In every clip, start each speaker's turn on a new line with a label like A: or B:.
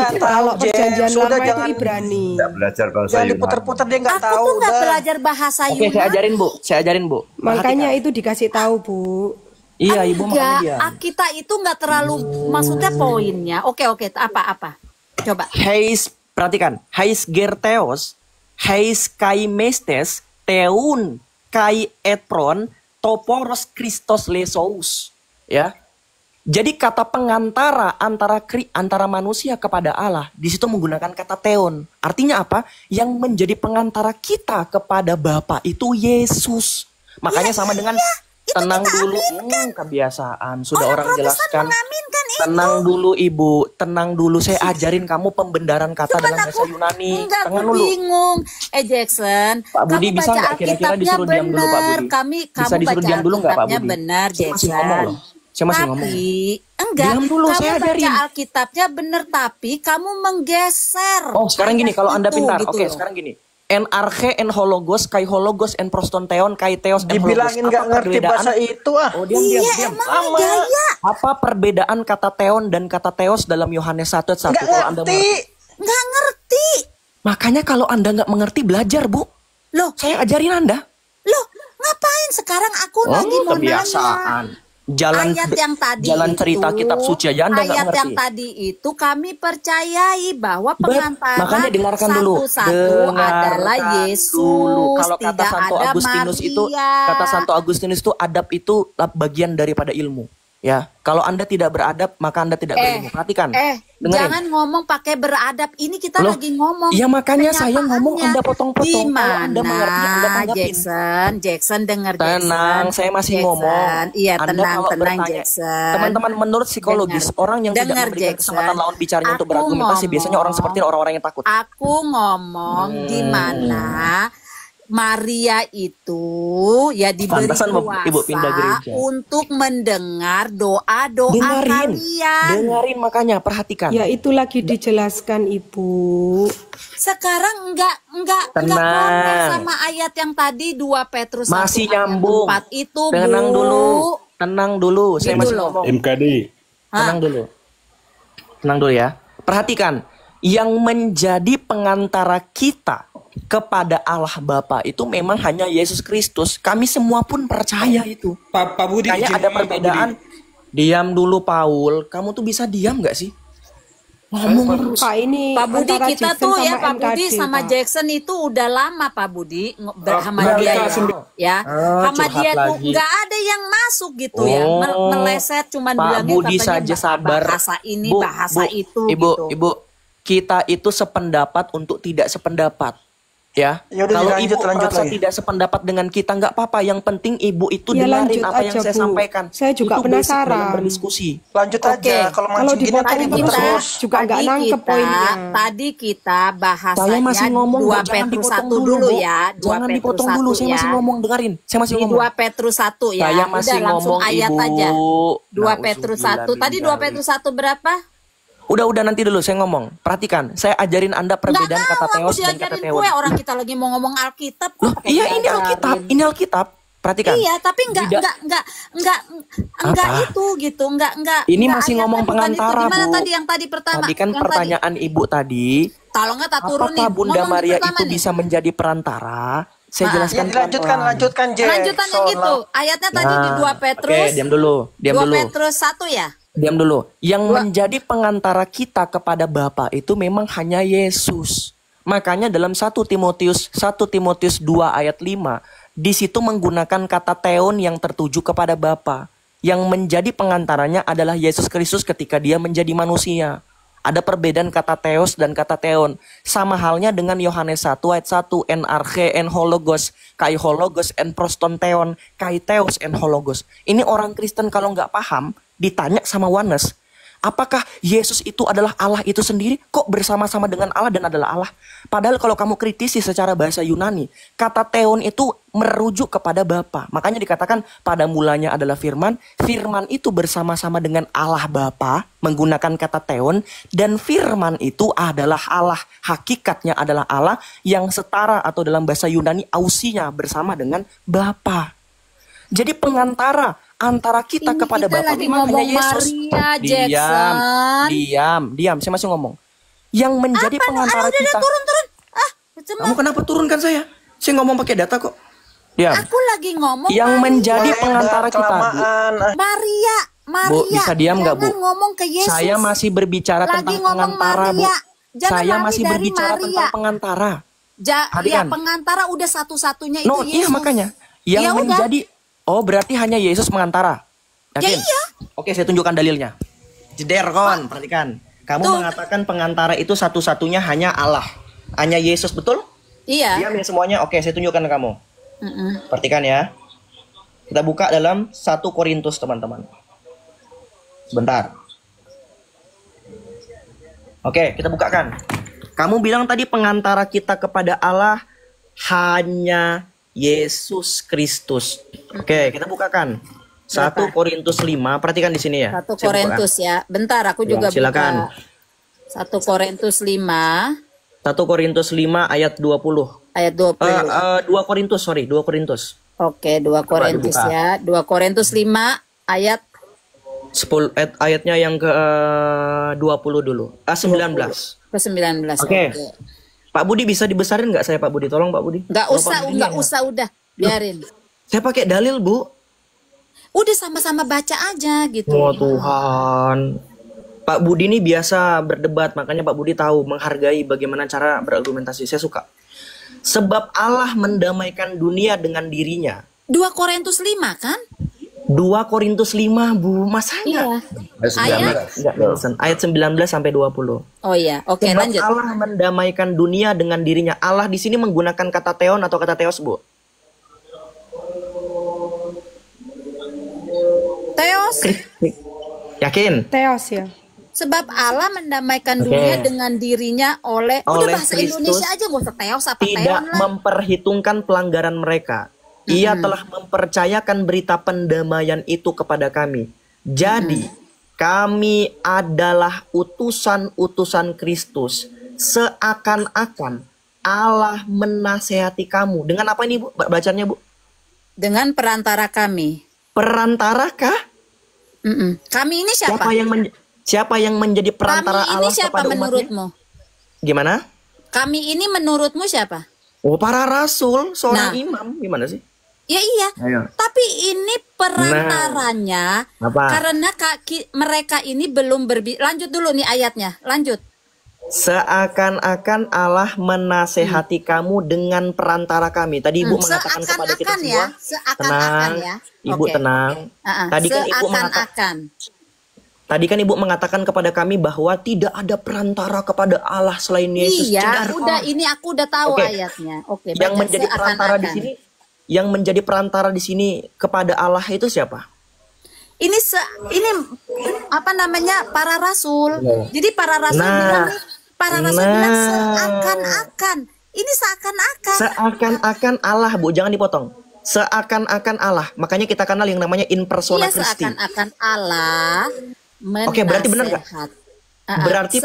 A: nggak tahu.
B: Kalau perjanjian
A: Sudah,
B: lama itu
A: jangan
B: Ibrani.
C: Nggak belajar bahasa
A: Jangan
C: Yunani.
A: diputar-putar, dia nggak
D: Aku
A: tahu.
D: tuh nggak
A: Udah.
D: belajar bahasa
E: Oke, saya
D: Yunani.
E: ajarin, Bu. Saya ajarin, Bu.
B: Makanya itu dikasih tahu, Bu.
E: Iya, Ibu makanya
D: Enggak,
E: dia.
D: kita itu nggak terlalu, maksudnya poinnya. Oke, apa? Coba.
E: Heis, perhatikan. Heis gerteos, heis kai mestes, teun kai etpron, toporos Christos lesous. Ya. Jadi kata pengantara antara manusia kepada Allah di situ menggunakan kata teon. Artinya apa? Yang menjadi pengantara kita kepada Bapa itu Yesus. Makanya sama dengan tenang dulu. Kebiasaan. Sudah orang jelaskan. Tenang dulu Ibu, tenang dulu. Saya ajarin kamu pembenaran kata
D: Cuman
E: dalam bahasa Yunani.
D: Enggak,
E: Tenang
D: aku
E: dulu.
D: bingung. Jackson,
E: Pak Budi
D: kamu
E: bisa
D: baca
E: nggak kira-kira
D: Alkitabnya
E: disuruh diam dulu, Pak
D: benar.
E: Budi?
D: Kamu
E: Bisa disuruh
D: baca
E: diam dulu nggak, Pak
D: Alkitabnya
E: Budi?
D: benar,
E: Saya masih ngomong
D: Jackson.
E: loh. Saya masih ngomong.
D: Tapi enggak,
E: Diam dulu,
D: kamu
E: saya
D: baca
E: ajarin.
D: Alkitabnya benar, tapi kamu menggeser.
E: Oh, sekarang gini, kalau Anda
D: itu,
E: pintar.
D: gitu
E: Oke,
D: loh.
E: sekarang gini. En arche, en hologos, kai hologos, en prostonteon, kai teos, en hologos.
A: Dibilangin nggak
E: Apa
A: ngerti
E: perbedaan?
A: bahasa itu ah.
E: Oh, diam.
D: emang
E: Sama.
D: gaya.
E: Apa perbedaan kata teon dan kata teos dalam Yohanes 1 ayat 1?
A: Nggak
E: Kalau Anda
A: ngerti.
D: Nggak ngerti.
E: Makanya kalau Anda nggak mengerti, belajar, Bu.
D: Loh,
E: Saya ajarin Anda.
D: ngapain sekarang aku lagi mau
E: kebiasaan.
D: nanya.
E: Jalan
D: Ayat yang tadi
E: jalan cerita
D: itu,
E: kitab suci aja Anda nggak
D: ayat
E: ngerti.
D: yang tadi itu kami percayai bahwa pengantara
E: Makanya dengarkan dulu.
D: satu-satu adalah Yesus,
E: Dulu. Kalau kata
D: tidak
E: Santo
D: ada
E: Agustinus itu,
D: Maria.
E: kata Santo Agustinus itu adab itu bagian daripada ilmu. Ya, kalau Anda tidak beradab, maka Anda tidak berilmu. Perhatikan. Dengerin.
D: Jangan ngomong pakai beradab. Ini kita
E: Loh,
D: lagi ngomong.
E: iya, makanya saya ngomong, Anda potong-potong. Kalau
D: Gimana,
E: Anda mengerti, Anda tanggapin.
D: Jackson dengar
E: Tenang,
D: Jackson.
E: saya masih
D: Jackson.
E: ngomong.
D: Iya,
E: Anda
D: tenang
E: kalau
D: bertanya,
E: bertanya,
D: Jackson.
E: teman-teman, menurut psikologis,
D: Dengar.
E: orang yang tidak
D: Dengar,
E: memberikan
D: Jackson.
E: kesempatan lawan bicaranya untuk
D: Aku
E: berargumentasi, biasanya orang
D: ngomong.
E: seperti orang-orang yang takut.
D: Aku ngomong di mana Maria itu ya diberi
E: Pantasan Ibu pindah
D: kuasa
E: gereja.
D: untuk mendengar doa-doa
E: Dengerin,
D: kalian.
E: dengerin makanya, perhatikan.
B: Ya itu lagi dijelaskan, Ibu.
D: Sekarang enggak
E: Tenang.
D: protes sama ayat yang tadi 2 Petrus 1
E: Masih
D: ayat
E: nyambung.
D: 4 itu,
E: Tenang
D: Bu.
E: dulu, tenang dulu. Saya
D: Gitu
E: masih
D: loh.
E: ngomong.
F: MKD.
E: Tenang dulu. Tenang dulu ya. Perhatikan, yang menjadi pengantara kita kepada Allah Bapa itu memang hanya Yesus Kristus. Kami semua pun percaya itu.
G: Pak Budi,
E: Kayak
G: izin
E: ada
G: ngomong, Pak
E: perbedaan.
G: Budi.
E: Diam dulu, Paul. Kamu tuh bisa diam nggak sih? Ngomong terus.
B: Pak ini
D: Pak Budi
B: antara
D: kita
B: Jackson
D: tuh
B: sama
D: ya Pak Budi
B: MKD,
D: sama
B: Pak.
D: Jackson itu udah lama Pak Budi sama
E: udah
D: dia
E: lama.
D: ya. Sama
E: curhat
D: dia tuh
E: lagi.
D: nggak ada yang masuk gitu ya.
E: Oh.
D: Meleset cuman
E: Pak
D: bilangnya
E: Budi
D: katanya
E: saja sabar.
D: bahasa ini,
E: Bu,
D: bahasa
E: Bu,
D: itu
E: Ibu,
D: gitu.
E: Ibu, kita itu sependapat untuk tidak sependapat. Ya,
A: Yaudah,
E: kalau
A: lanjut
E: Ibu merasa
A: lagi.
E: tidak sependapat dengan kita nggak apa-apa. Yang penting Ibu itu
B: Ya,
E: dengarin
B: lanjut
E: apa yang
B: aja,
E: saya
B: Bu.
E: sampaikan.
B: Saya juga
E: Itu basic
B: penasaran.
E: dalam berdiskusi.
A: Lanjut
D: Oke.
A: aja. Kalau
B: Kalau
A: mancing gini
B: dipotong
A: tadi
D: Tadi
B: terus,
D: kita
B: juga nggak nangkep poinnya.
D: Tadi kita bahasanya
E: Saya masih ngomong,
D: 2
E: Bu, jangan
D: Petrus
E: dipotong
D: 1 dulu
E: Bu.
D: ya. 2
E: Jangan
D: Petrus
E: dipotong
D: 1
E: dulu, saya
D: ya.
E: masih ngomong, dengerin. Saya masih
D: Di
E: ngomong.
D: 2 Petrus 1 ya.
E: Saya masih
D: Udah langsung
E: ngomong,
D: ayat
E: Ibu.
D: aja. 2
E: Nauzubillah
D: Petrus 1. Tadi
E: min
D: 2
E: dzalik.
D: Petrus 1 berapa?
E: Udah nanti dulu saya ngomong. Perhatikan, saya ajarin Anda perbedaan
D: Nggak
E: kata
D: mau, aku
E: teos dan kata
D: diajarin
E: teon.
D: gue. Orang kita lagi mau ngomong Alkitab. kok
E: Loh,
D: pakai
E: iya ini
D: diajarin.
E: Alkitab, ini Alkitab. Perhatikan.
D: Iya, tapi enggak
E: Apa?
D: itu gitu, enggak.
E: Ini
D: enggak
E: masih
D: ayatnya
E: ngomong
D: bukan
E: pengantara,
D: itu. Gimana
E: Bu.
D: tadi yang tadi pertama?
E: Tadi kan
D: Yang
E: pertanyaan Ibu tadi,
D: Kalau enggak tak turunin.
E: apakah Bunda
D: Ngomong
E: Maria
D: pertama
E: itu
D: nih.
E: bisa menjadi perantara? Saya
A: Ya,
E: jelaskan
A: lanjutkan Jack.
D: Lanjutan yang itu. Ayatnya tadi di 2 Petrus.
E: Oke, diam dulu.
D: 2 Petrus 1 ya?
E: Diam dulu. Yang menjadi pengantara kita kepada Bapa itu memang hanya Yesus. Makanya dalam 1 Timotius 2 ayat 5, di situ menggunakan kata teon yang tertuju kepada Bapa. Yang menjadi pengantaranya adalah Yesus Kristus ketika dia menjadi manusia. Ada perbedaan kata theos dan kata teon. Sama halnya dengan Yohanes 1 ayat 1. En arche en hologos. Kai hologos en prostonteon. Kai theos en hologos. Ini orang Kristen kalau nggak paham, ditanya sama Wanes, apakah Yesus itu adalah Allah itu sendiri? Kok bersama-sama dengan Allah dan adalah Allah? Padahal kalau kamu kritisi secara bahasa Yunani, kata teon itu merujuk kepada Bapa. Makanya dikatakan pada mulanya adalah firman. Firman itu bersama-sama dengan Allah Bapa menggunakan kata teon. Dan firman itu adalah Allah. Hakikatnya adalah Allah yang setara atau dalam bahasa Yunani ausinya bersama dengan Bapa. Jadi pengantara antara kita
D: Ini
E: kepada
D: kita
E: Bapa
D: lagi
E: memang hanya
D: ngomong
E: Yesus.
D: Maria, Jackson.
E: Diam. Saya masih ngomong. Yang menjadi
D: Apa?
E: pengantara
D: Udah,
E: kita.
D: turun. Cuma
E: Kamu kenapa turunkan saya? Saya ngomong pakai data kok. Diam.
D: aku lagi ngomong
E: Yang menjadi
A: Maria,
E: pengantara kita, Bu.
A: kelamaan.
D: Maria.
E: Bu, bisa diam nggak, Bu?
D: Jangan ngomong ke Yesus.
E: Saya masih berbicara
D: Lagi
E: tentang
D: ngomong
E: pengantara, Bu.
D: Maria. Jangan
E: Saya
D: lari
E: masih
D: dari
E: berbicara
D: Maria.
E: tentang pengantara.
D: Ya,
E: Hadian.
D: pengantara udah satu-satunya itu
E: No,
D: Yesus.
E: iya makanya. Yang
D: Ya udah.
E: menjadi Oh, berarti hanya Yesus pengantara.
D: Ya
E: Yakin?
D: iya.
E: Oke, saya tunjukkan dalilnya. Jeder, kawan, perhatikan. Kamu
D: Tuh.
E: mengatakan pengantara itu satu-satunya hanya Allah. Hanya Yesus, betul?
D: Iya.
E: Diam ya semuanya. Oke, saya tunjukkan ke kamu. Perhatikan ya. Kita buka dalam 1 Korintus, teman-teman. Sebentar. Oke, kita bukakan. Kamu bilang tadi pengantara kita kepada Allah hanya Yesus Kristus. Oke, kita bukakan. 1 Korintus 5, perhatikan di sini ya.
D: 1
E: Saya
D: Korintus ya. Bentar, aku juga
E: silakan.
D: buka. 1 Korintus 5
E: buka. 1 Korintus 5 ayat 20.
D: ayat 20.
E: 2 Korintus, sorry, 2 Korintus.
D: Oke, 2 Korintus
E: dibuka.
D: ya. 2 Korintus 5 ayat
E: 10 ayatnya yang ke 20 dulu. 19.
D: ke 19.
E: Oke. Pak Budi bisa dibesarin nggak saya, Pak Budi? Tolong Pak Budi.
D: Nggak usah udah. Biarin.
E: Saya pakai dalil, Bu.
D: Udah sama-sama baca aja gitu.
E: Oh Tuhan. Pak Budi ini biasa berdebat, makanya Pak Budi tahu menghargai bagaimana cara berargumentasi. Saya suka. Sebab Allah mendamaikan dunia dengan dirinya.
D: 2 Korintus 5 kan?
E: 2 Korintus 5, Bu. Masa
D: Iya.
E: enggak? Ayat 19 sampai 20.
D: Oh iya, oke
E: Sebab
D: lanjut.
E: Allah mendamaikan dunia dengan dirinya. Allah di sini menggunakan kata theon atau kata theos, Bu?
D: Theos,
E: Yakin?
B: Teos ya.
D: sebab Allah mendamaikan
E: Oke.
D: dunia dengan dirinya oleh udah
E: Oleh
D: bahasa
E: Kristus
D: Indonesia aja, gak usah Theos apa
E: Tidak
D: Theon lah.
E: memperhitungkan pelanggaran mereka. Ia telah mempercayakan berita pendamaian itu kepada kami. Jadi, kami adalah utusan-utusan Kristus. Seakan-akan Allah menasehati kamu. Dengan apa ini, Bu? Bacanya, Bu?
D: Dengan perantara kami.
E: Perantarakah?
D: Kami ini siapa?
E: Siapa yang menjadi perantara
D: Kami ini
E: Allah
D: siapa
E: kepada umatnya?
D: menurutmu?
E: Gimana?
D: Kami ini menurutmu siapa?
E: Oh, para rasul, seorang
D: Nah.
E: imam. Gimana sih?
D: Ya iya.
E: Ayo.
D: Tapi ini perantaranya
E: Apa?
D: karena mereka ini belum lanjut dulu nih ayatnya. Lanjut.
E: Seakan-akan Allah menasehati kamu dengan perantara kami. Tadi Ibu mengatakan kepada kita
D: Seakan-akan
E: semua,
D: ya, seakan-akan
E: tenang.
D: ya.
E: Ibu
D: Oke.
E: tenang. Tadi kan Ibu mengatakan,
D: Seakan-akan.
E: tadi kan Ibu mengatakan kepada kami bahwa tidak ada perantara kepada Allah selain Yesus.
D: Iya,
E: Jedar.
D: udah ini aku udah tahu
E: Oke.
D: ayatnya. Oke,
E: Yang
D: baca
E: menjadi perantara di
D: seakan-akan.
E: sini, yang menjadi perantara di sini kepada Allah itu siapa?
D: Ini apa namanya? Para rasul. Jadi para rasul bilang bilang seakan-akan. Ini seakan-akan.
E: Seakan-akan Allah, Bu, jangan dipotong. Seakan-akan Allah. Makanya kita kenal yang namanya in persona
D: Iya,
E: Christi.
D: seakan-akan Allah
E: Oke, berarti benar nggak? Berarti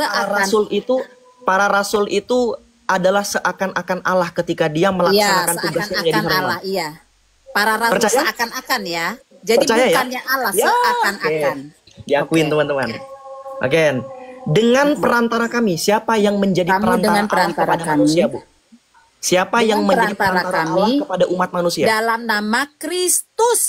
E: para rasul itu adalah seakan-akan Allah ketika dia melaksanakan tugasnya menjadi
D: seakan-akan
E: hamba.
D: Allah, iya. Para rasul
E: Percaya?
D: seakan-akan ya. Jadi
E: Percaya ya?
D: bukannya Allah,
E: Ya,
D: seakan-akan.
E: oke. Diakuin,
D: Oke.
E: teman-teman. Oke. Dengan perantara kami, siapa yang menjadi
D: Kamu
E: perantara
D: dengan
E: Allah
D: perantara
E: kepada
D: kami.
E: manusia, Bu? Siapa yang
D: Dengan
E: menjadi
D: perantara
E: perantara
D: kami
E: Allah kepada umat manusia?
D: Dalam nama Kristus.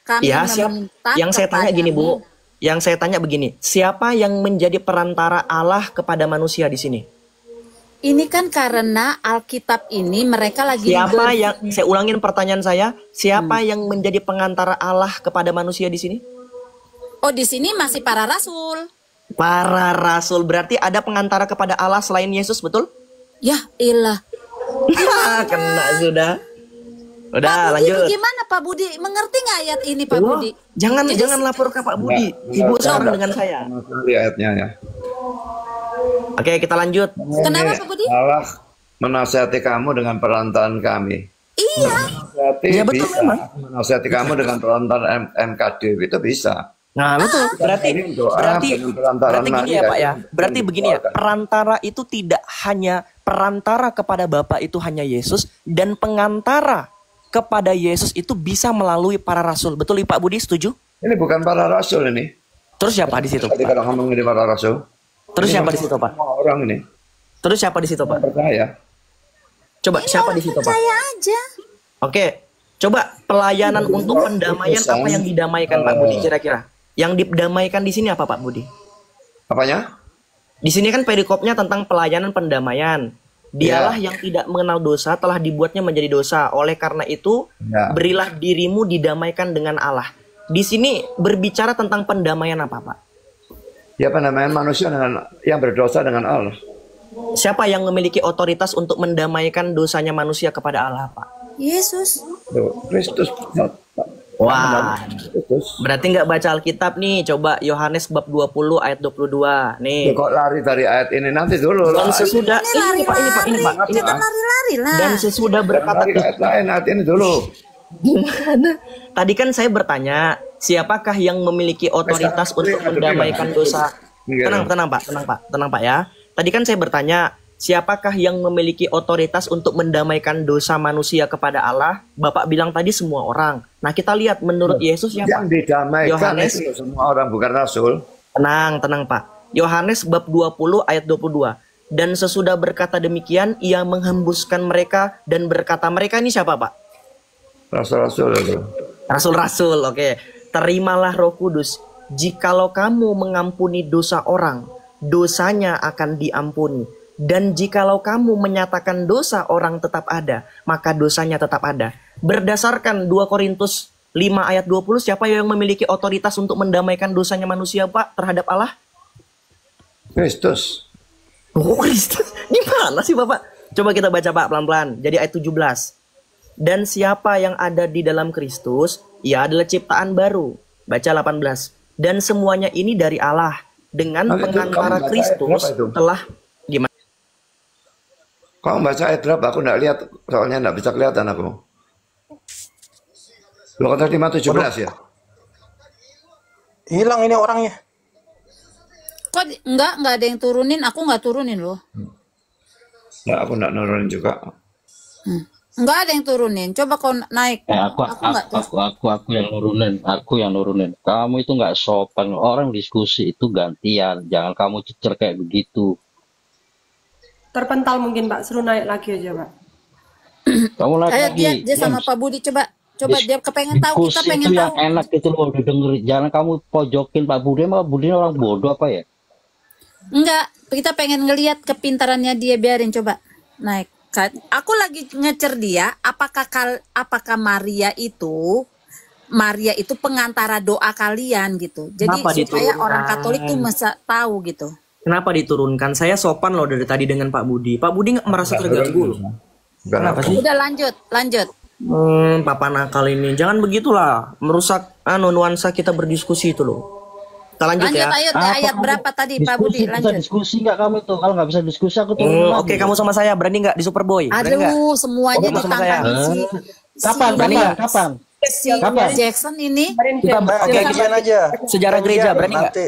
D: Kami
E: Ya,
D: meminta
E: yang saya tanya gini, Bu.
D: kepadamu.
E: Yang saya tanya begini, siapa yang menjadi perantara Allah kepada manusia di sini?
D: Ini kan karena Alkitab ini mereka lagi
E: Siapa yang saya ulangin pertanyaan saya, siapa yang menjadi pengantara Allah kepada manusia di sini?
D: Oh, di sini masih para rasul.
E: Para rasul, berarti ada pengantara kepada Allah selain Yesus, betul?
D: Ya, ilah.
E: Kena sudah. Udah,
D: Pak Budi,
E: lanjut.
D: gimana Pak Budi? Mengerti nggak ayat ini Pak
E: Wah,
D: Budi?
E: jangan lapor ke Pak Budi. Ibu sekarang dengan saya.
C: Di ayatnya ya.
E: Oke, kita lanjut.
D: Kenapa Pak Budi?
C: Allah menasihati kamu dengan perantaran kami.
D: Iya.
C: Menasihati
E: Ya, betul
C: bisa.
E: memang.
C: Menasihati kamu dengan perantaran MKD itu bisa.
E: Nah, betul. Berarti
C: Ini doa
E: berarti
C: dengan perantara
E: berarti gini ya,
C: Maria.
E: Pak ya. Berarti begini ya, perantara itu tidak hanya perantara kepada Bapa itu hanya Yesus, dan pengantara kepada Yesus itu bisa melalui para rasul. Betul, Pak Budi, setuju?
C: Ini bukan para rasul ini.
E: Terus siapa di situ?
C: Tadi kalau ngomong ini para rasul.
E: Terus
C: Ini
E: siapa di
C: masalah
E: situ, Pak?
C: semua orang ini.
E: Terus siapa di situ, Pak?
C: Percaya.
E: Coba siapa di situ, Pak?
D: Percaya aja.
E: Oke, coba pelayanan untuk pendamaian apa yang didamaikan Pak Budi kira-kira? Yang didamaikan di sini apa Pak Budi?
C: Apanya?
E: Di sini kan perikopnya tentang pelayanan pendamaian. Dialah yang tidak mengenal dosa telah dibuatnya menjadi dosa. Oleh karena itu,
C: Ya.
E: berilah dirimu didamaikan dengan Allah. Di sini berbicara tentang pendamaian apa, Pak?
C: Ya pendamaian manusia dengan yang berdosa dengan Allah.
E: Siapa yang memiliki otoritas untuk mendamaikan dosanya manusia kepada Allah, Pak?
D: Yesus.
C: Tuh, Kristus.
E: Wah,
C: Kristus.
E: berarti nggak baca Alkitab nih. Coba Yohanes bab 20 ayat 22.
C: Ya,
E: Nih.
C: kok lari dari ayat ini nanti dulu
E: Dan
C: lah.
E: sesudah
D: Ini
E: ini Pak, ini Pak, ini Pak, ini
D: Jangan
E: Pak.
D: lari-lari lah.
E: Dan sesudah berkata
C: Lari ke ayat lain, ayat ini dulu.
E: gimana? Tadi kan saya bertanya, siapakah yang memiliki otoritas untuk mendamaikan dosa? Tenang Pak ya. Tadi kan saya bertanya, siapakah yang memiliki otoritas untuk mendamaikan dosa manusia kepada Allah? Bapak bilang tadi semua orang. Nah, kita lihat menurut Yesus siapa?
C: Yang didamaikan
E: Yohanes.
C: itu semua orang, bukan rasul.
E: Tenang Pak. Yohanes bab 20 ayat 22. Dan sesudah berkata demikian, ia menghembuskan mereka dan berkata, mereka ini siapa Pak?
C: Rasul-rasul itu.
E: Rasul-rasul, oke. Terimalah Roh Kudus. Jikalau kamu mengampuni dosa orang, dosanya akan diampuni. Dan jikalau kamu menyatakan dosa orang tetap ada, maka dosanya tetap ada. Berdasarkan 2 Korintus 5 ayat 20, siapa yang memiliki otoritas untuk mendamaikan dosanya manusia, Pak, terhadap Allah?
C: Kristus.
E: Oh, Kristus. Gimana sih, Bapak? Coba kita baca, Pak, pelan-pelan. Jadi ayat 17. Dan siapa yang ada di dalam Kristus, ia adalah ciptaan baru. Baca 18. Dan semuanya ini dari Allah. Dengan
C: Nanti itu
E: pengantara
C: kamu baca
E: Kristus
C: ayat berapa itu?
E: telah gimana?
C: Kamu baca ayat berapa? Aku enggak lihat, soalnya enggak bisa kelihatan aku. 2 Korintus 5:17 ya?
A: Hilang ini orangnya.
D: Kok enggak ada yang turunin, aku enggak turunin loh.
C: Enggak, aku enggak nurunin juga.
D: Enggak ada yang turunin. Coba kau naik.
F: Aku
D: enggak
F: aku yang nurunin. Kamu itu nggak sopan. Orang diskusi itu gantian. Jangan kamu cecer kayak begitu.
B: Terpental mungkin Pak, suruh naik lagi aja Pak.
F: Kamu naik
D: Ayo
F: lagi.
D: dia sama Pak Budi coba dia kepengen tahu, kita
F: Diskusi
D: pengen
F: itu
D: tahu.
F: yang enak gitu loh didengar. Jangan kamu pojokin Pak Budi. Pak Budi orang bodoh apa ya?
D: Enggak, kita pengen ngelihat kepintarannya dia, biarin coba naik. Aku lagi ngecer dia, apakah Maria itu pengantara doa kalian gitu. Jadi
E: Kenapa
D: supaya
E: diturunkan?
D: orang Katolik tuh bisa tahu gitu.
E: Kenapa diturunkan? Saya sopan loh dari tadi dengan Pak Budi. Pak Budi nggak merasa terganggu loh.
C: Bukan
E: Kenapa
C: aku.
E: sih?
D: Udah lanjut.
E: Papa nakal ini. Jangan begitulah. Merusak nuansa kita berdiskusi itu loh. Kita lanjut ya.
D: Ayo ayat berapa tadi Pak Budi?
F: Bisa
D: Lanjut.
F: diskusi nggak kamu tuh? Kalau nggak bisa diskusi aku turun
E: Oke, kamu sama saya. Berani nggak di Superboy? Berani nggak?
D: Aduh, semuanya
E: Oke, sama saya.
D: ditantangin
F: Kapan?
D: si
F: Kapan?
D: Jackson ini.
E: Kita
A: Oke, gituin aja.
E: sejarah gereja. Berani nggak?
A: Nanti.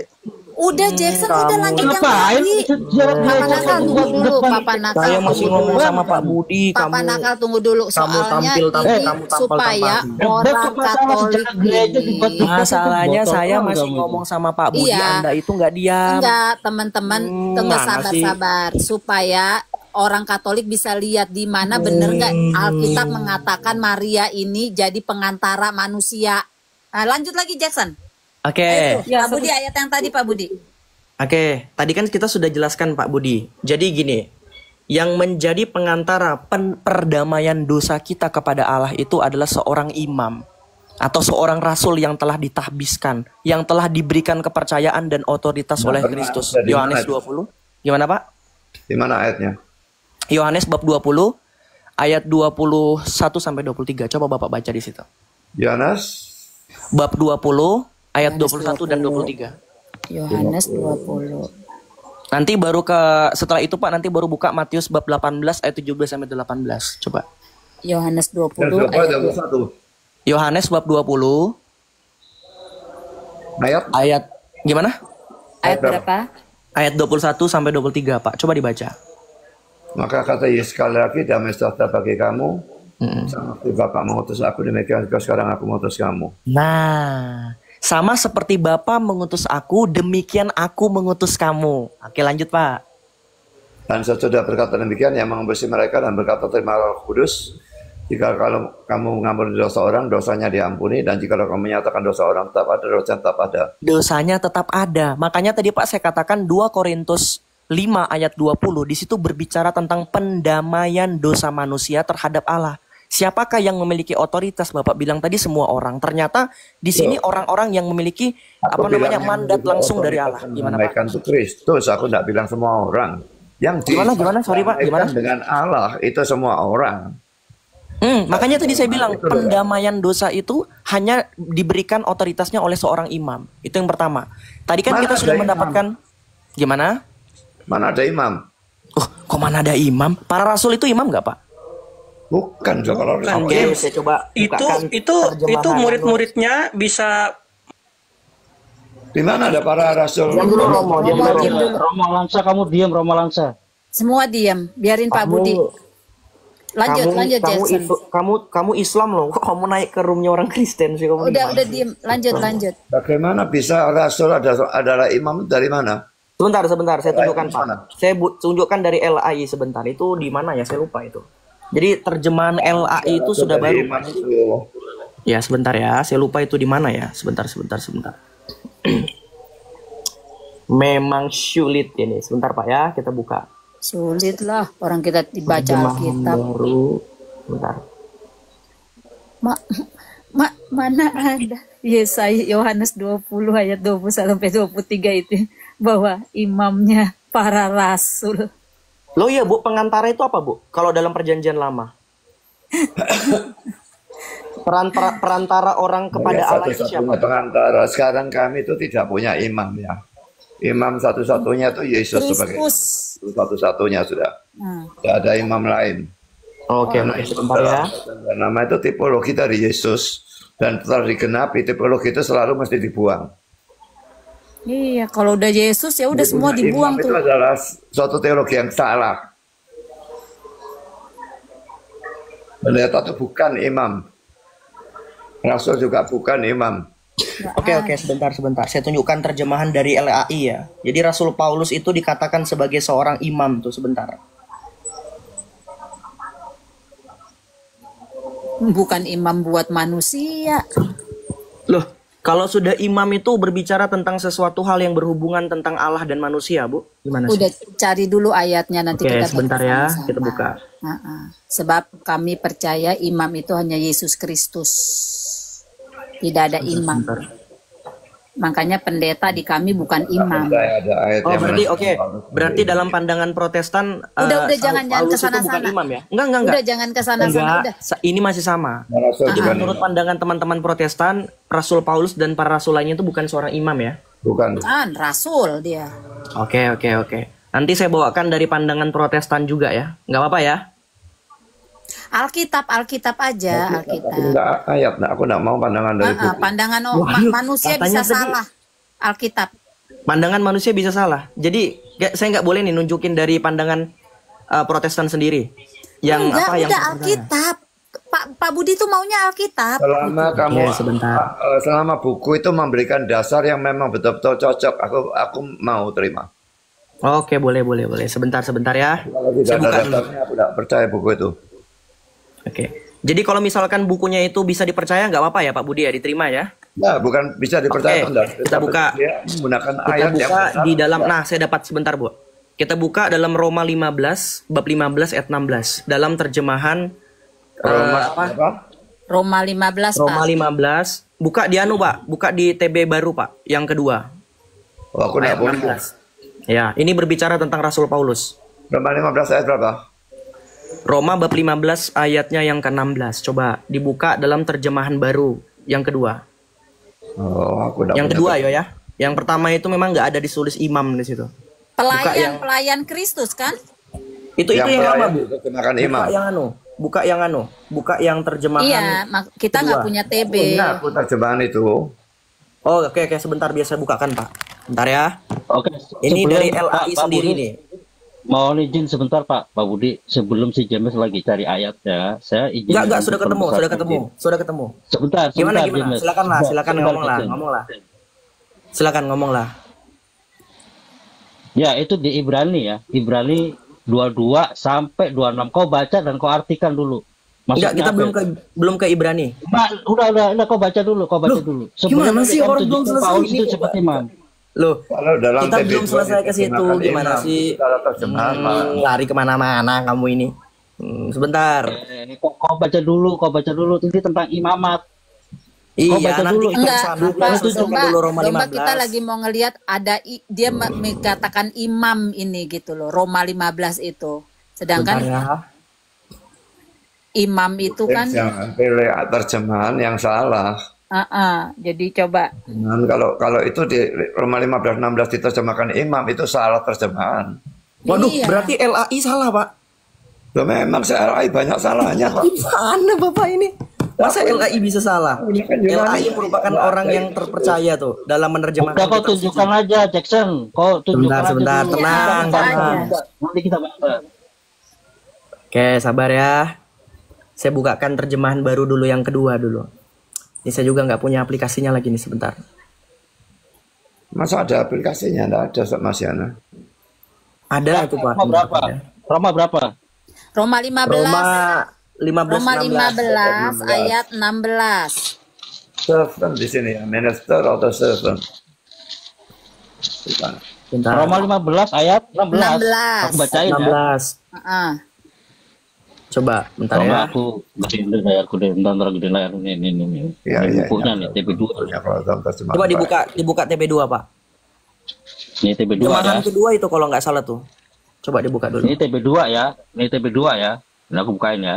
D: Udah Jackson udah lanjut yang
F: Ngapain?
D: tadi. Papa nakal tunggu dulu, Papa nakal.
E: Saya masih
D: tunggu
E: ngomong
D: dulu.
E: sama Pak Budi.
D: Papa
E: Kamu
D: nakal tunggu dulu, soalnya
E: tampil,
D: ini
E: kamu tampil,
D: supaya
E: tampil.
D: orang Katolik ini.
E: masalahnya
F: Botol
E: saya
F: kamu
E: masih
F: kamu.
E: ngomong sama Pak Budi.
D: Iya.
E: Anda itu nggak diam.
D: Enggak, teman-teman, tunggu
E: mana sih?
D: sabar-sabar supaya orang Katolik bisa lihat di mana bener nggak Alkitab mengatakan Maria ini jadi pengantara manusia. Nah, lanjut lagi Jackson.
E: Oke.
D: Pak Budi ayat yang tadi Pak Budi.
E: Oke, tadi kan kita sudah jelaskan Pak Budi. Jadi gini, yang menjadi pengantara perdamaian dosa kita kepada Allah itu adalah seorang imam atau seorang rasul yang telah ditahbiskan, yang telah diberikan kepercayaan dan otoritas oleh Kristus.
C: Di mana
E: Yohanes
C: itu?
E: 20. Gimana Pak?
C: Di mana ayatnya?
E: Yohanes bab 20 ayat 21 sampai 23. Coba Bapak baca di situ.
C: Yohanes
E: Bab 20 ayat 21 dan 23.
D: Yohanes 20.
E: Nanti baru setelah itu Pak, nanti baru buka Matius bab 18 ayat 17 sampai 18. Coba.
D: Yohanes 20
C: dan
D: ayat
C: 21
E: Yohanes bab 20 ayat gimana?
D: ayat berapa?
E: Ayat 21 sampai 23, Pak. Coba dibaca.
C: Maka kata Yesus sekali lagi, damai sejahtera bagi kamu. Sama seperti Bapak mengutus aku, demikian juga sekarang aku mengutus kamu.
E: Nah, Sama seperti Bapa mengutus aku, demikian aku mengutus kamu. Oke, lanjut Pak.
C: Dan sesudah berkata demikian, yang mengasihi mereka dan berkata, terima Roh Kudus. Jika kalau kamu mengampuni dosa orang, dosanya diampuni. Dan jika kamu menyatakan dosa orang, tetap ada, dosanya tetap ada.
E: Dosanya tetap ada. Makanya tadi Pak saya katakan 2 Korintus 5 ayat 20. Di situ berbicara tentang pendamaian dosa manusia terhadap Allah. Siapakah yang memiliki otoritas? Bapak bilang tadi semua orang. Ternyata di sini orang-orang yang memiliki mandat langsung dari Allah. Gimana Pak?
C: Itu Kristus, aku tidak bilang semua orang. Yang
E: Gimana? Sorry Pak, gimana?
C: Dengan Allah itu semua orang.
E: Makanya tadi saya bilang pendamaian dosa itu hanya diberikan otoritasnya oleh seorang imam. Itu yang pertama. Tadi kan kita sudah mendapatkan gimana?
C: Mana ada imam?
E: Oh, kok mana ada imam? Para rasul itu imam nggak Pak?
C: Bukan, kalau
E: Oke, saya coba bukakan
A: itu
E: terjemahan.
A: murid-muridnya bisa.
C: di mana ada para rasul?
F: Roma Lansa, kamu diam, Roma Lansa.
D: Semua diam, biarin Pak Budi. Lanjut Jason.
E: Kamu Islam loh, kok kamu naik ke roomnya orang Kristen sih kamu?
D: Udah diam, lanjut.
C: Bagaimana bisa rasul adalah imam dari mana?
E: Sebentar, saya tunjukkan Pak. Saya tunjukkan dari LAI sebentar. Itu di mana ya? Saya lupa itu. Jadi terjemahan LAI itu sudah baru. Ya, sebentar ya. Saya lupa itu di mana ya. Sebentar. Memang sulit ini. Sebentar Pak ya, kita buka.
D: Sulit lah, orang kita dibaca Alkitab.
E: Baru. Sebentar.
D: Mana ada Yesaya Yohanes 20 ayat 20 sampai 23 itu bahwa imamnya para rasul.
E: Loh ya Bu, pengantara itu apa Bu? Kalau dalam perjanjian lama? Perantara orang kepada Allah itu siapa?
C: Pengantara. Sekarang kami itu tidak punya imam ya. Imam satu-satunya itu Yesus sebagai satu-satunya sudah. Tidak ada imam lain.
E: Oke, sebentar ya.
C: Dan nama itu tipologi dari Yesus. Dan setelah digenapi, tipologi itu selalu mesti dibuang.
D: Iya, kalau udah Yesus ya udah semua dibuang
C: imam
D: tuh.
C: Itu adalah suatu teologi yang salah. Pendeta itu bukan imam. Rasul juga bukan imam.
E: Oke, sebentar. Saya tunjukkan terjemahan dari LAI ya. Jadi Rasul Paulus itu dikatakan sebagai seorang imam tuh, sebentar.
D: Bukan imam buat manusia.
E: Loh, kalau sudah imam itu berbicara tentang sesuatu hal yang berhubungan tentang Allah dan manusia, Bu. Gimana sih?
D: Udah cari dulu ayatnya nanti kita
E: sebentar ya,
D: sama-sama.
E: kita buka.
D: Sebab kami percaya imam itu hanya Yesus Kristus. Tidak ada imam. Makanya pendeta di kami bukan imam.
E: Berarti dalam pandangan Protestan
D: udah jangan kesana-sana.
E: Bukan imam ya? Enggak.
D: Udah jangan kesana-sana.
E: Ini masih sama. Jadi menurut pandangan teman-teman Protestan, Rasul Paulus dan para rasul lainnya itu bukan seorang imam ya?
C: Bukan.
D: Rasul dia.
E: Oke. Nanti saya bawakan dari pandangan Protestan juga ya. Nggak apa-apa ya?
D: Alkitab aja. Alkitab.
C: Enggak ayat, aku enggak mau pandangan dari buku.
D: Pandangan manusia bisa salah. Alkitab.
E: Pandangan manusia bisa salah. Jadi saya nggak boleh nih nunjukin dari pandangan Protestan sendiri. Yang
D: Alkitab. Pak Budi tuh maunya Alkitab.
C: Selama kamu selama buku itu memberikan dasar yang memang betul-betul cocok, aku mau terima.
E: Oke, boleh. Sebentar ya.
C: Kalau tidak ada dasarnya, aku tidak percaya buku itu.
E: Oke. Jadi kalau misalkan bukunya itu bisa dipercaya nggak apa-apa ya Pak Budi ya, diterima ya?
C: Nah, bukan bisa dipercaya.
E: Kita buka.
C: Menggunakan ayat yang
E: di dalam. Nah, saya dapat sebentar Bu. Kita buka dalam Roma 15 bab 15 ayat 16 dalam terjemahan
D: Roma 15
E: Roma 15. Buka di Pak. Buka di TB baru Pak. Yang kedua.
C: Aku
E: ayat 16. Ya, ini berbicara tentang Rasul Paulus.
C: Roma 15 ayat berapa?
E: Roma bab 15 ayatnya yang ke-16. Coba dibuka dalam terjemahan baru yang kedua. Yang kedua ya. Yang pertama itu memang nggak ada ditulis imam di situ.
D: Pelayan Kristus kan?
C: Itu yang lama Bu.
E: Buka yang terjemahan.
D: Iya, kita nggak punya TB.
C: Aku terjemahan itu.
E: Oke, sebentar biasa bukakan Pak. Bentar ya.
F: Oke.
E: Ini dari LAI sendiri nih.
F: Mohon izin sebentar Pak Budi, sebelum si James lagi cari ayatnya, saya izin
E: Enggak,
F: untuk
E: sudah ketemu,
F: perbesar
E: sudah ketemu,
F: lagi.
E: sudah ketemu.
F: Sebentar,
E: Gimana
F: sebentar
E: gimana?
F: James.
E: Silakan lah, silakan
F: Sebentar,
E: ngomong lah,
F: James.
E: ngomong lah. Silakan ngomong lah.
F: Ya, itu di Ibrani ya. Ibrani 22 sampai 26. Kau baca dan kau artikan dulu.
E: Enggak, kita
F: Maksudnya apa itu?
E: belum ke Ibrani.
F: Udah, kau baca dulu, kau baca
E: Loh,
F: dulu.
E: gimana sih
F: dia
E: orang belum
F: tunjukkan
E: selesai
F: Paulus
E: ini
F: itu
E: kok,
F: seperti
E: Pak?
F: imam.
E: Loh,
C: Kalau dalam
E: kita belum
C: TB2
E: selesai ke situ.
C: diterjemahkan
E: Gimana
C: imam,
E: sih?
C: Secara terjemahan, Pak.
E: Lari kemana-mana kamu ini. Sebentar.
F: Kau baca dulu. Ini tentang imamat. Kau
E: Iya,
F: baca
E: nanti
F: dulu.
E: kita
D: Enggak,
E: kesana.
F: Dulu
E: Kita
D: Pak,
F: itu
E: selesaikan
D: Domba,
E: dulu Roma
D: Domba kita
E: 15.
D: lagi mau ngelihat ada dia mengatakan imam ini gitu loh, Roma 15 itu.
E: Bentar
D: Sedangkan
E: ya.
D: imam itu kan,
C: Jangan pilih terjemahan yang salah.
D: jadi coba.
C: Dan kalau itu di Roma 15:16 diterjemahkan imam, itu salah terjemahan.
E: Waduh,
D: Iya.
E: berarti LAI salah, Pak.
C: Loh, memang CLI banyak salahnya, Pak.
E: Gimana Bapak ini? Masa LAI bisa salah?
C: Ini kan Yunani.
E: LAI merupakan orang yang terpercaya tuh dalam menerjemahkan
F: Udah kau
E: kitab
F: tunjukkan
E: suci.
F: aja Jackson. Kau tunjukkan
E: Sebentar,
F: aja dulu.
E: tenang,
F: Nanti kita
E: tenang.
F: baca. Nanti kita baca.
E: Oke, sabar ya. Saya bukakan terjemahan baru dulu, yang kedua dulu. Ini saya juga nggak punya aplikasinya lagi nih, sebentar.
C: Masa ada aplikasinya? Nggak ada, Mas Yana.
E: Ada itu, Pak.
F: Roma berapa? Roma berapa?
D: Roma 15,
E: Roma 15,
D: Roma
E: 16.
D: 15 ayat 16.
C: Servant di sini ya, minister atau servant? Bukan.
E: Bentar.
F: Roma 15 ayat 16.
D: 16.
F: Aku bacain ya.
E: 16.
D: Heeh.
E: Coba, bentar
F: Roma
E: ya.
F: aku gedein layarku deh. Bentar gedein layar ini.
C: Iya,
F: Ini
C: iya.
F: bukunya
C: iya.
F: nih TB2.
C: Bukunya kalau dalam terjemahan
E: Coba
C: Pak.
E: dibuka TB2, Pak.
F: Ini TB2 ya.
E: Terjemahan kedua itu kalau nggak salah tuh. Coba dibuka dulu.
F: Ini TB2 ya. Ini TB2 ya. Ini aku bukain ya.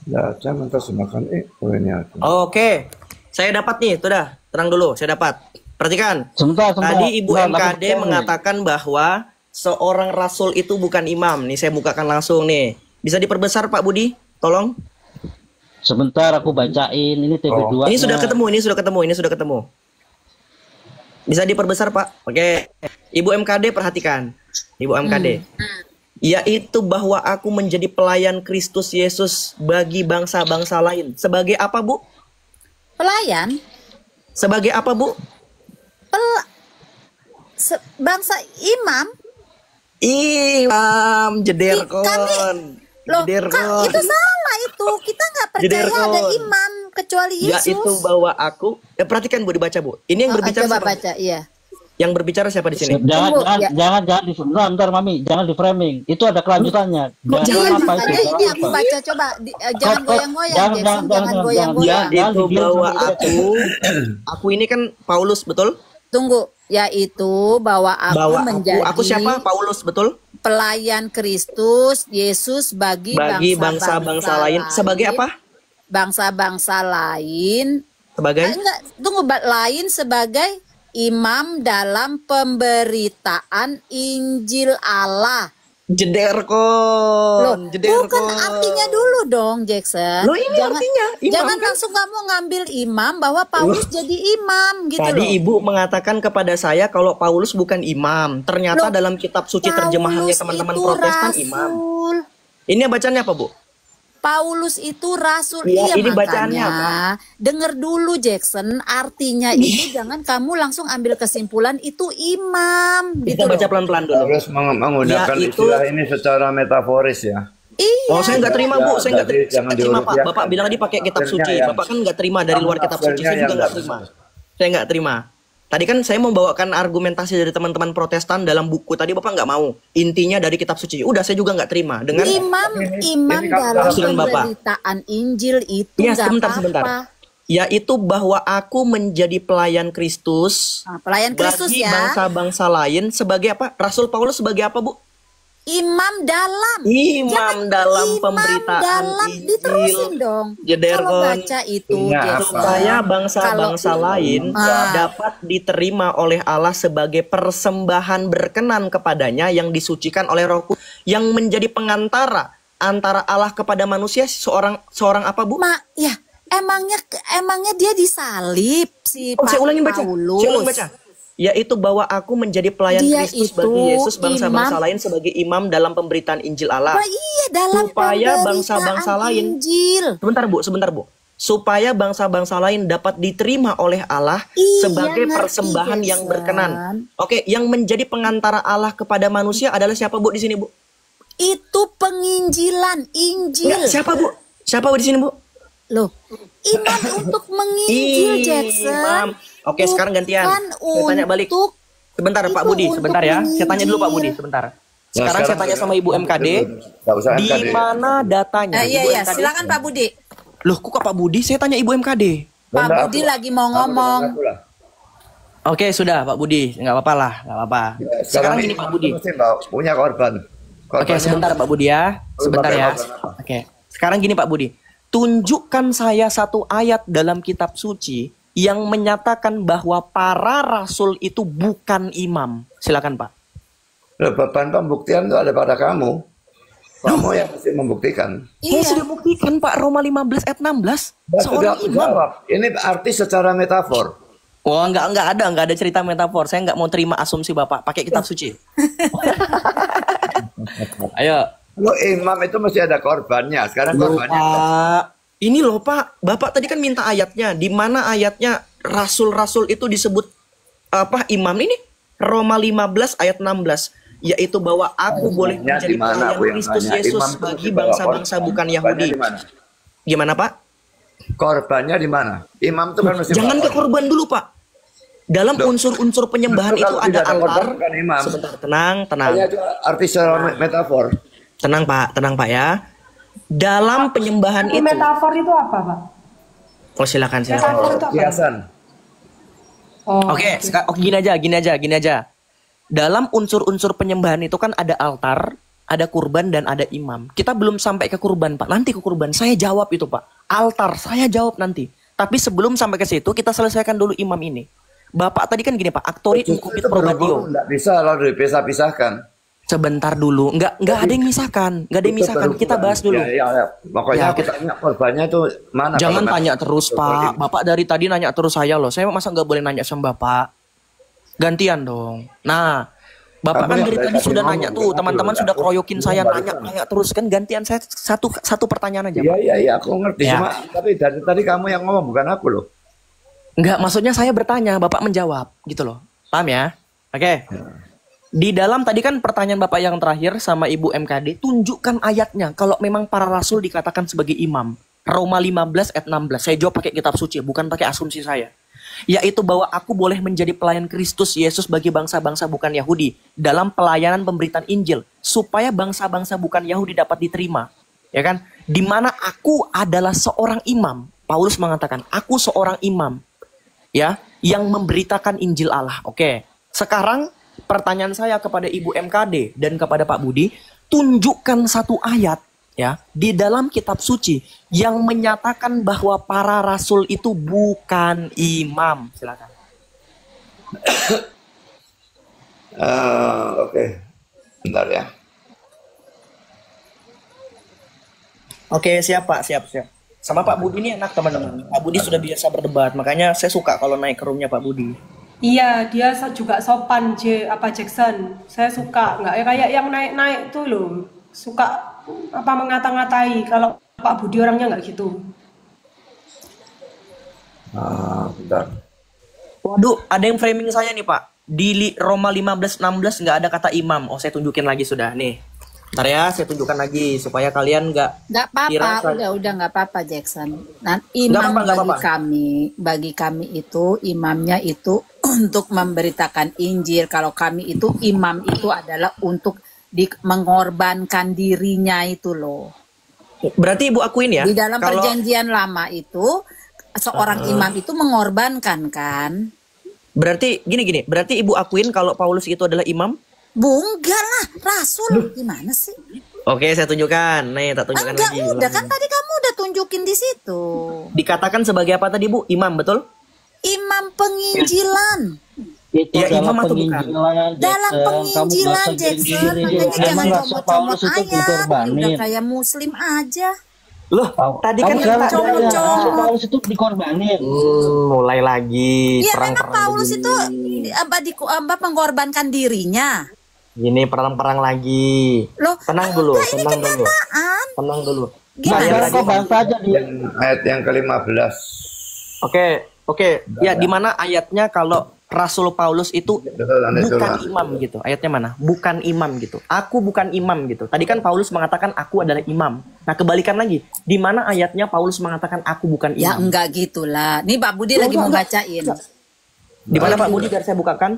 C: Ya, jangan terjemahkan. Ini aku.
E: Oke. Saya dapat nih, tuh dah. Tenang dulu, saya dapat. Perhatikan.
F: Sebentar.
E: Tadi Ibu
F: Bentar,
E: MKD mengatakan bahwa seorang rasul itu bukan imam. Nih saya bukakan langsung nih. Bisa diperbesar Pak Budi? Tolong.
F: Sebentar aku bacain. Ini TB2.
E: Ini sudah ketemu. Bisa diperbesar Pak. Oke. Ibu MKD perhatikan. Ibu MKD. Yaitu bahwa aku menjadi pelayan Kristus Yesus bagi bangsa-bangsa lain. Sebagai apa, Bu?
D: Pelayan
E: Sebagai apa, Bu?
D: bangsa imam.
E: Imam jederkon.
D: Loh, Kak,
E: Jederkon.
D: itu salah itu. Kita nggak percaya
E: Jederkon.
D: ada imam kecuali Yesus.
E: Yaitu bahwa aku perhatikan Bu, dibaca Bu. Ini yang berbicara
D: Coba
E: siapa?
D: baca, iya.
E: Yang berbicara siapa di sini?
D: Tunggu, ya.
F: Jangan bentar Mami, jangan di framing. Itu ada kelanjutannya.
D: Jangan
F: Jangan apa itu?
D: makanya ini
F: Jangan
D: aku
F: apa.
D: baca coba jangan goyang-goyang Jackson, jangan goyang-goyang.
E: Yaitu bahwa aku ini kan Paulus, betul?
D: Tunggu, yaitu bahwa aku
E: Bahwa
D: menjadi
E: aku siapa? Paulus, betul?
D: pelayan Kristus Yesus bagi
E: bangsa-bangsa lain. Sebagai apa?
D: Bangsa-bangsa lain.
E: Sebagai
D: Enggak, tunggu, lain sebagai imam dalam pemberitaan Injil Allah. Loh,
E: jederkon.
D: bukan artinya dulu dong, Jackson.
E: Loh, ini artinya imam
D: jangan
E: kan?
D: langsung kamu ngambil imam bahwa Paulus jadi imam gitu
E: Tadi
D: loh.
E: Ibu mengatakan kepada saya kalau Paulus bukan imam. Ternyata
D: Loh,
E: dalam kitab suci terjemahannya
D: Paulus
E: teman-teman
D: itu
E: Protestan
D: rasul.
E: imam. Ini bacanya apa, Bu?
D: Paulus itu rasul.
E: Iya,
D: Iya,
E: ini
D: makanya
E: bacaannya apa?
D: denger dulu Jackson, artinya itu jangan kamu langsung ambil kesimpulan itu imam
E: Kita
D: gitu
E: baca
D: loh.
E: pelan-pelan dulu.
C: Harus menggunakan
E: Ya, itu-
C: istilah ini secara metaforis ya.
D: Iya.
E: Oh, saya nggak terima, Bu. Saya nggak
C: Jadi jangan
E: terima, Pak.
C: diurusiakan.
E: Bapak bilang tadi pakai kitab
C: Tafsirnya
E: suci.
C: yang-
E: Bapak kan nggak terima dari luar kitab suci.
C: Tafsirnya
E: Saya juga
C: yang
E: nggak
C: nggak
E: terima. Saya nggak terima. Tadi kan saya membawakan argumentasi dari teman-teman Protestan dalam buku. Tadi Bapak nggak mau. Intinya dari kitab suci. Udah, saya juga nggak terima. Dengan
D: Imam
C: ini kan
D: dalam
E: tafsiran Bapak.
D: pemberitaan Injil itu
E: Iya,
D: nggak
E: sebentar.
D: apa-apa.
E: Yaitu bahwa aku menjadi pelayan Kristus
D: Nah, pelayan Kristus
E: bagi
D: ya.
E: bangsa-bangsa lain sebagai apa? Rasul Paulus sebagai apa, Bu?
D: Imam dalam.
E: Imam dalam pemberitaan
D: dalam
E: Injil.
D: diterusin dong.
E: Jederkon.
D: Kalau baca itu
C: Iya,
D: Jackson,
E: Supaya bangsa-bangsa
D: kalau-
E: lain dapat diterima oleh Allah sebagai persembahan berkenan kepadanya yang disucikan oleh Roh Kudus, yang menjadi pengantara antara Allah kepada manusia. Seorang apa, Bu?
D: ya emangnya dia disalib si
E: Oh, saya ulangin baca.
D: Paulus.
E: Saya ulang baca. yaitu bahwa aku menjadi pelayan
D: Dia
E: Kristus
D: itu
E: bagi Yesus bangsa-bangsa
D: imam.
E: lain sebagai imam dalam pemberitaan Injil Allah.
D: Wah, iya, dalam
E: Supaya
D: pemberitaan
E: bangsa-bangsa lain,
D: Injil.
E: sebentar Bu. Supaya bangsa-bangsa lain dapat diterima oleh Allah
D: Iya,
E: sebagai
D: ngerti,
E: persembahan yang
D: Jackson.
E: berkenan. Oke, yang menjadi pengantara Allah kepada manusia adalah siapa Bu di sini Bu?
D: Itu penginjilan, Injil.
E: Enggak, siapa Bu? Siapa Bu di sini Bu?
D: Loh, imam untuk menginjil, Jackson.
E: Imam. Oke, sekarang gantian.
D: Bukan
E: Saya tanya balik.
D: untuk
E: Sebentar Pak
D: itu
E: Budi,
D: untuk
E: sebentar ya. Saya tanya dulu Pak Budi,
D: menginjil.
E: sebentar.
C: Nah,
E: Sekarang saya tanya sama Ibu MKD,
C: Nggak usah
E: di
C: MKD.
E: mana datanya?
D: Iya,
E: Ibu
D: iya,
E: MKD.
D: silakan Pak Budi.
E: Loh, kok Pak Budi? Saya tanya Ibu MKD.
D: Pak
C: Benda
D: Budi
C: aku.
D: lagi mau
C: Aku
D: ngomong.
C: dengan aku lah.
E: Oke, sudah Pak Budi, nggak apa-apa lah, nggak apa-apa. Sekarang gini Pak Budi.
C: mesti punya korban.
E: Oke, sebentar Pak Budi ya. Sebentar ya. Oke. Sekarang gini Pak Budi. Tunjukkan saya satu ayat dalam kitab suci yang menyatakan bahwa para rasul itu bukan imam. Silakan Pak.
C: Beban pembuktian itu ada pada kamu. Kamu yang mesti membuktikan.
E: Saya
D: Iya.
E: sudah buktikan Pak, Roma 15 ayat 16.
C: Dan sudah
E: Seorang
C: aku
E: imam.
C: jawab. Ini arti secara metafor.
E: Wah, nggak ada cerita metafor. Saya nggak mau terima asumsi Bapak. Pakai kitab suci. Ayo.
C: Lo imam itu mesti ada korbannya. Sekarang
E: Loh,
C: korbannya
E: Pak. Ini loh Pak, Bapak tadi kan minta ayatnya. Di mana ayatnya rasul-rasul itu disebut apa imam ini? Roma 15 ayat 16. Yaitu bahwa aku boleh
C: Korbannya
E: menjadi
C: di mana?
E: pelayan
C: Aku yang
E: Kristus
C: nanya.
E: Yesus
C: Imam itu
E: bagi
C: mesti bawa
E: bangsa-bangsa
C: korban.
E: bukan
C: Korbannya
E: Yahudi.
C: di mana?
E: Gimana Pak?
C: Korbannya di mana? Imam itu kan mesti
E: Jangan
C: bawa
E: ke korban dulu Pak. Dalam
C: Loh.
E: unsur-unsur penyembahan
C: Justru
E: itu
C: kalau
E: ada
C: tidak ada
E: altar.
C: korban bukan imam.
E: Sebentar, tenang.
C: Hanya itu arti secara metafor.
E: Tenang Pak ya. Dalam penyembahan
B: Itu
E: itu.
B: metafor itu apa, Pak?
E: Oh silakan.
B: Metafor itu apa?
C: Kiasan.
B: Oh,
E: Oke, gini aja. Dalam unsur-unsur penyembahan itu kan ada altar, ada kurban dan ada imam. Kita belum sampai ke kurban, Pak. Nanti ke kurban. Saya jawab itu, Pak. Altar, saya jawab nanti. Tapi sebelum sampai ke situ, kita selesaikan dulu imam ini. Bapak tadi kan gini, Pak. Aktori
C: Justru
E: incubit
C: itu
E: probatio.
C: berhubung, nggak bisa lalu dipisah-pisahkan.
E: Sebentar dulu. Nggak ada yang misahkan. Nggak ada yang
C: Itu
E: misahkan. Kita bahas dulu.
C: Ya. Pokoknya
E: Ya,
C: aku tanya korbannya itu mana?
E: Jangan
C: kalau
E: tanya terus, Pak. Bapak dari tadi nanya terus saya loh. Saya masa nggak boleh nanya sama Bapak? Gantian dong. Nah, Bapak
C: Kamu
E: kan
C: yang
E: dari
C: dari
E: tadi
C: tadi
E: sudah
C: ngomong,
E: nanya tuh.
C: bukan
E: Teman-teman
C: aku.
E: sudah keroyokin
C: Aku
E: saya
C: balik
E: nanya terus kan. Gantian saya satu pertanyaan aja, Pak.
C: Iya, aku ngerti.
E: Ya.
C: Cuma tapi dari tadi kamu yang ngomong bukan aku loh.
E: Enggak, maksudnya saya bertanya, Bapak menjawab gitu loh. Paham ya? Oke. Di dalam tadi kan pertanyaan Bapak yang terakhir sama Ibu MKD, tunjukkan ayatnya kalau memang para rasul dikatakan sebagai imam. Roma 15 ayat 16. Saya jawab pakai kitab suci, bukan pakai asumsi saya. Yaitu bahwa aku boleh menjadi pelayan Kristus Yesus bagi bangsa-bangsa bukan Yahudi dalam pelayanan pemberitaan Injil supaya bangsa-bangsa bukan Yahudi dapat diterima. Ya kan? Di mana aku adalah seorang imam. Paulus mengatakan, aku seorang imam. Ya, yang memberitakan Injil Allah. Oke. Sekarang pertanyaan saya kepada Ibu MKD dan kepada Pak Budi, tunjukkan satu ayat ya di dalam kitab suci yang menyatakan bahwa para rasul itu bukan imam. Silakan.
C: Oke. Bentar ya.
E: Oke, siap Pak, siap. Sama Pak Budi ini enak teman-teman. Pak Budi sudah biasa berdebat, makanya saya suka kalau naik ke roomnya Pak Budi.
B: iya, dia juga sopan, Jackson. Saya suka, nggak ya kayak yang naik-naik tuh loh. Suka apa mengata-ngatai. Kalau Pak Budi orangnya nggak gitu.
C: Bentar.
E: Waduh, ada yang framing saya nih Pak. Di Roma 15:16 nggak ada kata imam. Oh, saya tunjukin lagi sudah nih. Ntar ya, saya tunjukkan lagi supaya kalian nggak
D: Nggak apa-apa, udah nggak apa-apa Jackson. Nah, imam
E: nggak apa-apa.
D: bagi kami itu imamnya itu untuk memberitakan Injil. Kalau kami itu imam itu adalah untuk mengorbankan dirinya itu loh.
E: Berarti Ibu akuin ya.
D: Di dalam
E: kalau
D: perjanjian lama itu seorang imam itu mengorbankan kan?
E: berarti gini. Berarti Ibu akuin kalau Paulus itu adalah imam?
D: Enggak lah, rasul gimana sih?
E: Oke, saya tunjukkan. Nih, tak tunjukkan
D: Enggak
E: lagi.
D: udah kan tadi kamu udah tunjukin di situ.
E: Dikatakan sebagai apa tadi Bu? Imam, betul?
D: Imam penginjilan.
F: Itu
E: Ya,
F: dalam
E: imam atau bukan?
F: penginjilan,
D: Dalam
F: Jackson.
D: penginjilan
F: Kamu
D: Jackson,
F: sendiri.
D: makanya jangan
F: Emang rasa
D: comot-comot
F: Paulus itu
D: ayat. Udah
F: dikorbanin.
D: kayak muslim aja.
E: Loh, tadi kan
F: Kamu salah
E: kita
F: belajar. Paulus itu dikorbanin.
E: mulai lagi
D: Iya memang
E: perang-perang
D: Paulus
E: lagi.
D: itu mengorbankan dirinya.
E: Gini perang-perang lagi.
D: Loh,
E: Tenang dulu,
D: enggak, ini
E: tenang dulu.
D: kenyataan.
E: Tenang dulu.
D: Gimana?
F: Belajar kok bahasa aja dia.
C: Yang ayat yang ke-15.
E: Oke. Ya, di mana ayatnya kalau Rasul Paulus itu
C: Betul, Anda
E: bukan
C: curhat.
E: imam gitu. Ayatnya mana? Bukan imam gitu. Aku bukan imam gitu. Tadi kan Paulus mengatakan aku adalah imam. Nah, kebalikan lagi. Di mana ayatnya Paulus mengatakan aku bukan
D: Ya
E: imam?
D: enggak gitulah. Nih Pak Budi lagi mau bacain.
E: Di mana Pak Budi? Biar saya bukakan.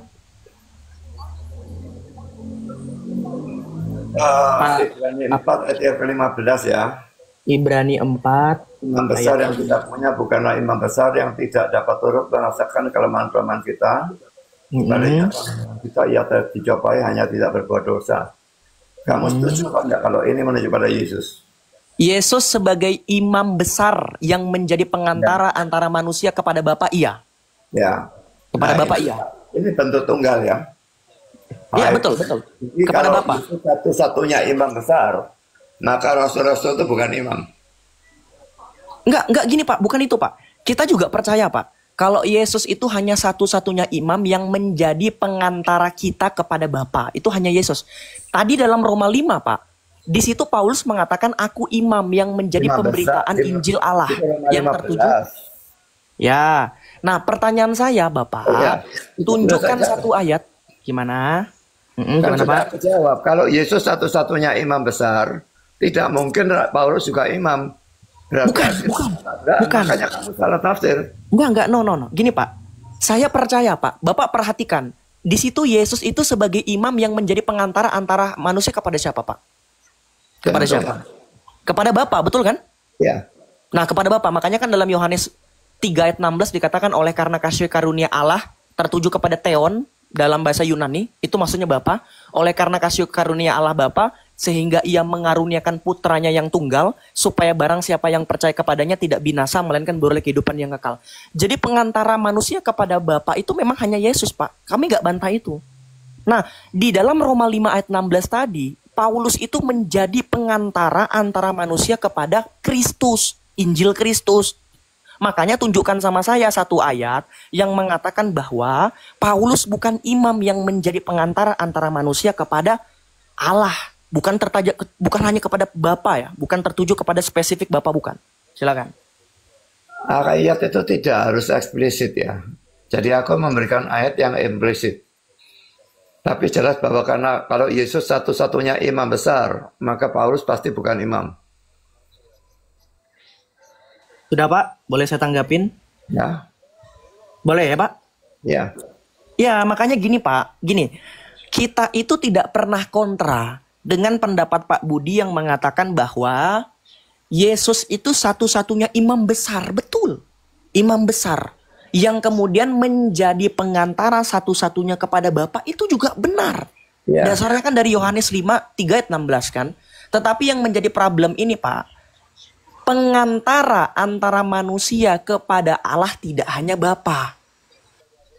C: Ibrani 4 ayat yang ke-15 ya.
E: Ibrani 4.
C: Imam besar yang kita punya bukanlah imam besar yang tidak dapat turut merasakan kelemahan-kelemahan kita. Sebaliknya, kita ia dicobai hanya tidak berbuat dosa. Kamu setuju apa enggak kalau ini menunjuk pada Yesus?
E: Yesus sebagai imam besar yang menjadi pengantara antara manusia kepada Bapa, iya.
C: Ya.
E: Kepada
C: Nah,
E: Bapa,
C: ini-
E: iya.
C: Ini bentuk tunggal ya.
E: Iya,
C: Baik.
E: betul, betul.
C: Jadi
E: Kepada
C: kalau
E: Bapa.
C: Yesus satu-satunya imam besar, maka rasul-rasul itu bukan imam.
E: Enggak gini Pak, bukan itu Pak. Kita juga percaya Pak, kalau Yesus itu hanya satu-satunya imam yang menjadi pengantara kita kepada Bapa. Itu hanya Yesus. Tadi dalam Roma 5 Pak, di situ Paulus mengatakan aku imam yang menjadi
C: Imam
E: pemberitaan
C: besar.
E: Injil Allah
C: Itu Roma
E: yang
C: 15.
E: tertuju. Ya, nah pertanyaan saya Bapak,
C: Oh, ya.
E: tunjukkan
C: Sudah saja.
E: satu ayat. Gimana?
C: Kan
E: Gimana
C: sudah
E: Pak?
C: aku jawab, kalau Yesus satu-satunya imam besar, tidak mungkin Paulus juga imam. Berarti
E: Bukan.
C: Makanya kamu salah tafsir.
E: Enggak, no. Gini Pak, saya percaya Pak, Bapak perhatikan. Di situ Yesus itu sebagai imam yang menjadi pengantara antara manusia kepada siapa Pak? Kepada
C: Tentu.
E: siapa? Kepada Bapa, betul kan?
C: Ya.
E: Nah, kepada Bapa. Makanya kan dalam Yohanes 3 ayat 16 dikatakan oleh karena kasih karunia Allah tertuju kepada Theon dalam bahasa Yunani, itu maksudnya Bapa. Oleh karena kasih karunia Allah Bapa sehingga ia mengaruniakan putranya yang tunggal supaya barang siapa yang percaya kepadanya tidak binasa melainkan beroleh kehidupan yang kekal. Jadi pengantara manusia kepada Bapa itu memang hanya Yesus, Pak. Kami nggak bantah itu. Nah, di dalam Roma 5 ayat 16 tadi, Paulus itu menjadi pengantara antara manusia kepada Kristus, Injil Kristus. Makanya tunjukkan sama saya satu ayat yang mengatakan bahwa Paulus bukan imam yang menjadi pengantara antara manusia kepada Allah. Bukan hanya kepada Bapa ya, bukan tertuju kepada spesifik Bapa, bukan. Silakan.
C: Ayat itu tidak harus eksplisit ya. Jadi aku memberikan ayat yang implisit. Tapi jelas bahwa karena kalau Yesus satu-satunya imam besar, maka Paulus pasti bukan imam.
E: Sudah Pak, boleh saya tanggapin?
C: Ya.
E: Boleh ya Pak?
C: Ya.
E: Ya makanya gini Pak, gini. Kita itu tidak pernah kontra dengan pendapat Pak Budi yang mengatakan bahwa Yesus itu satu-satunya imam besar, betul. Imam besar. Yang kemudian menjadi pengantara satu-satunya kepada Bapa itu juga benar.
C: Ya.
E: Dasarnya kan dari Yohanes 5, 3 ayat 16 kan. Tetapi yang menjadi problem ini Pak, pengantara antara manusia kepada Allah tidak hanya Bapa.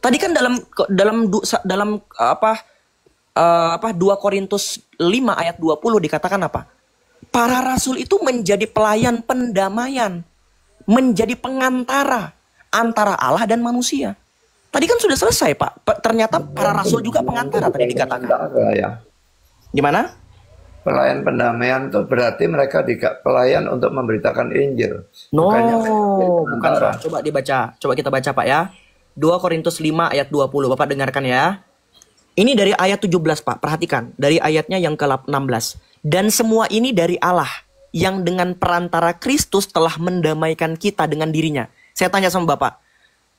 E: Tadi kan dalam 2 Korintus 5 ayat 20 dikatakan apa? Para rasul itu menjadi pelayan pendamaian, menjadi pengantara antara Allah dan manusia. Tadi kan sudah selesai, Pak. Ternyata para rasul juga pengantara tadi dikatakan.
C: Ya.
E: Gimana?
C: Pelayan pendamaian itu berarti mereka pelayan untuk memberitakan Injil.
E: No,
C: Bukannya
E: bukan Pak. Coba dibaca. Coba kita baca Pak ya. 2 Korintus 5 ayat 20. Bapak dengarkan ya. Ini dari ayat 17 Pak. Perhatikan. Dari ayatnya yang ke-16. Dan semua ini dari Allah yang dengan perantara Kristus telah mendamaikan kita dengan dirinya. Saya tanya sama Bapak.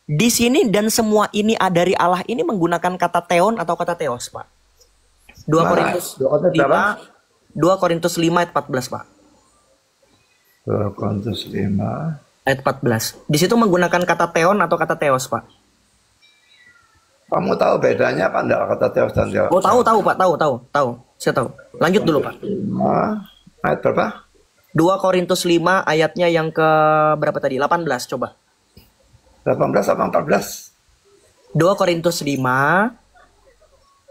E: Di sini dan semua ini dari Allah ini menggunakan kata theon atau kata theos Pak? 2 Korintus 2 Korintus 5 ayat 14 Pak.
C: 2 Korintus 5
E: Ayat 14. Di situ menggunakan kata theon atau kata theos Pak?
C: Kamu tahu bedanya apa enggak kata teos dan teos?
E: Oh tahu Pak, tahu. Saya tahu. Lanjut dulu Pak.
C: 5 ayat berapa?
E: 2 Korintus 5 ayatnya yang ke berapa tadi? 18 coba.
C: 18 apa 14?
E: 2 Korintus 5.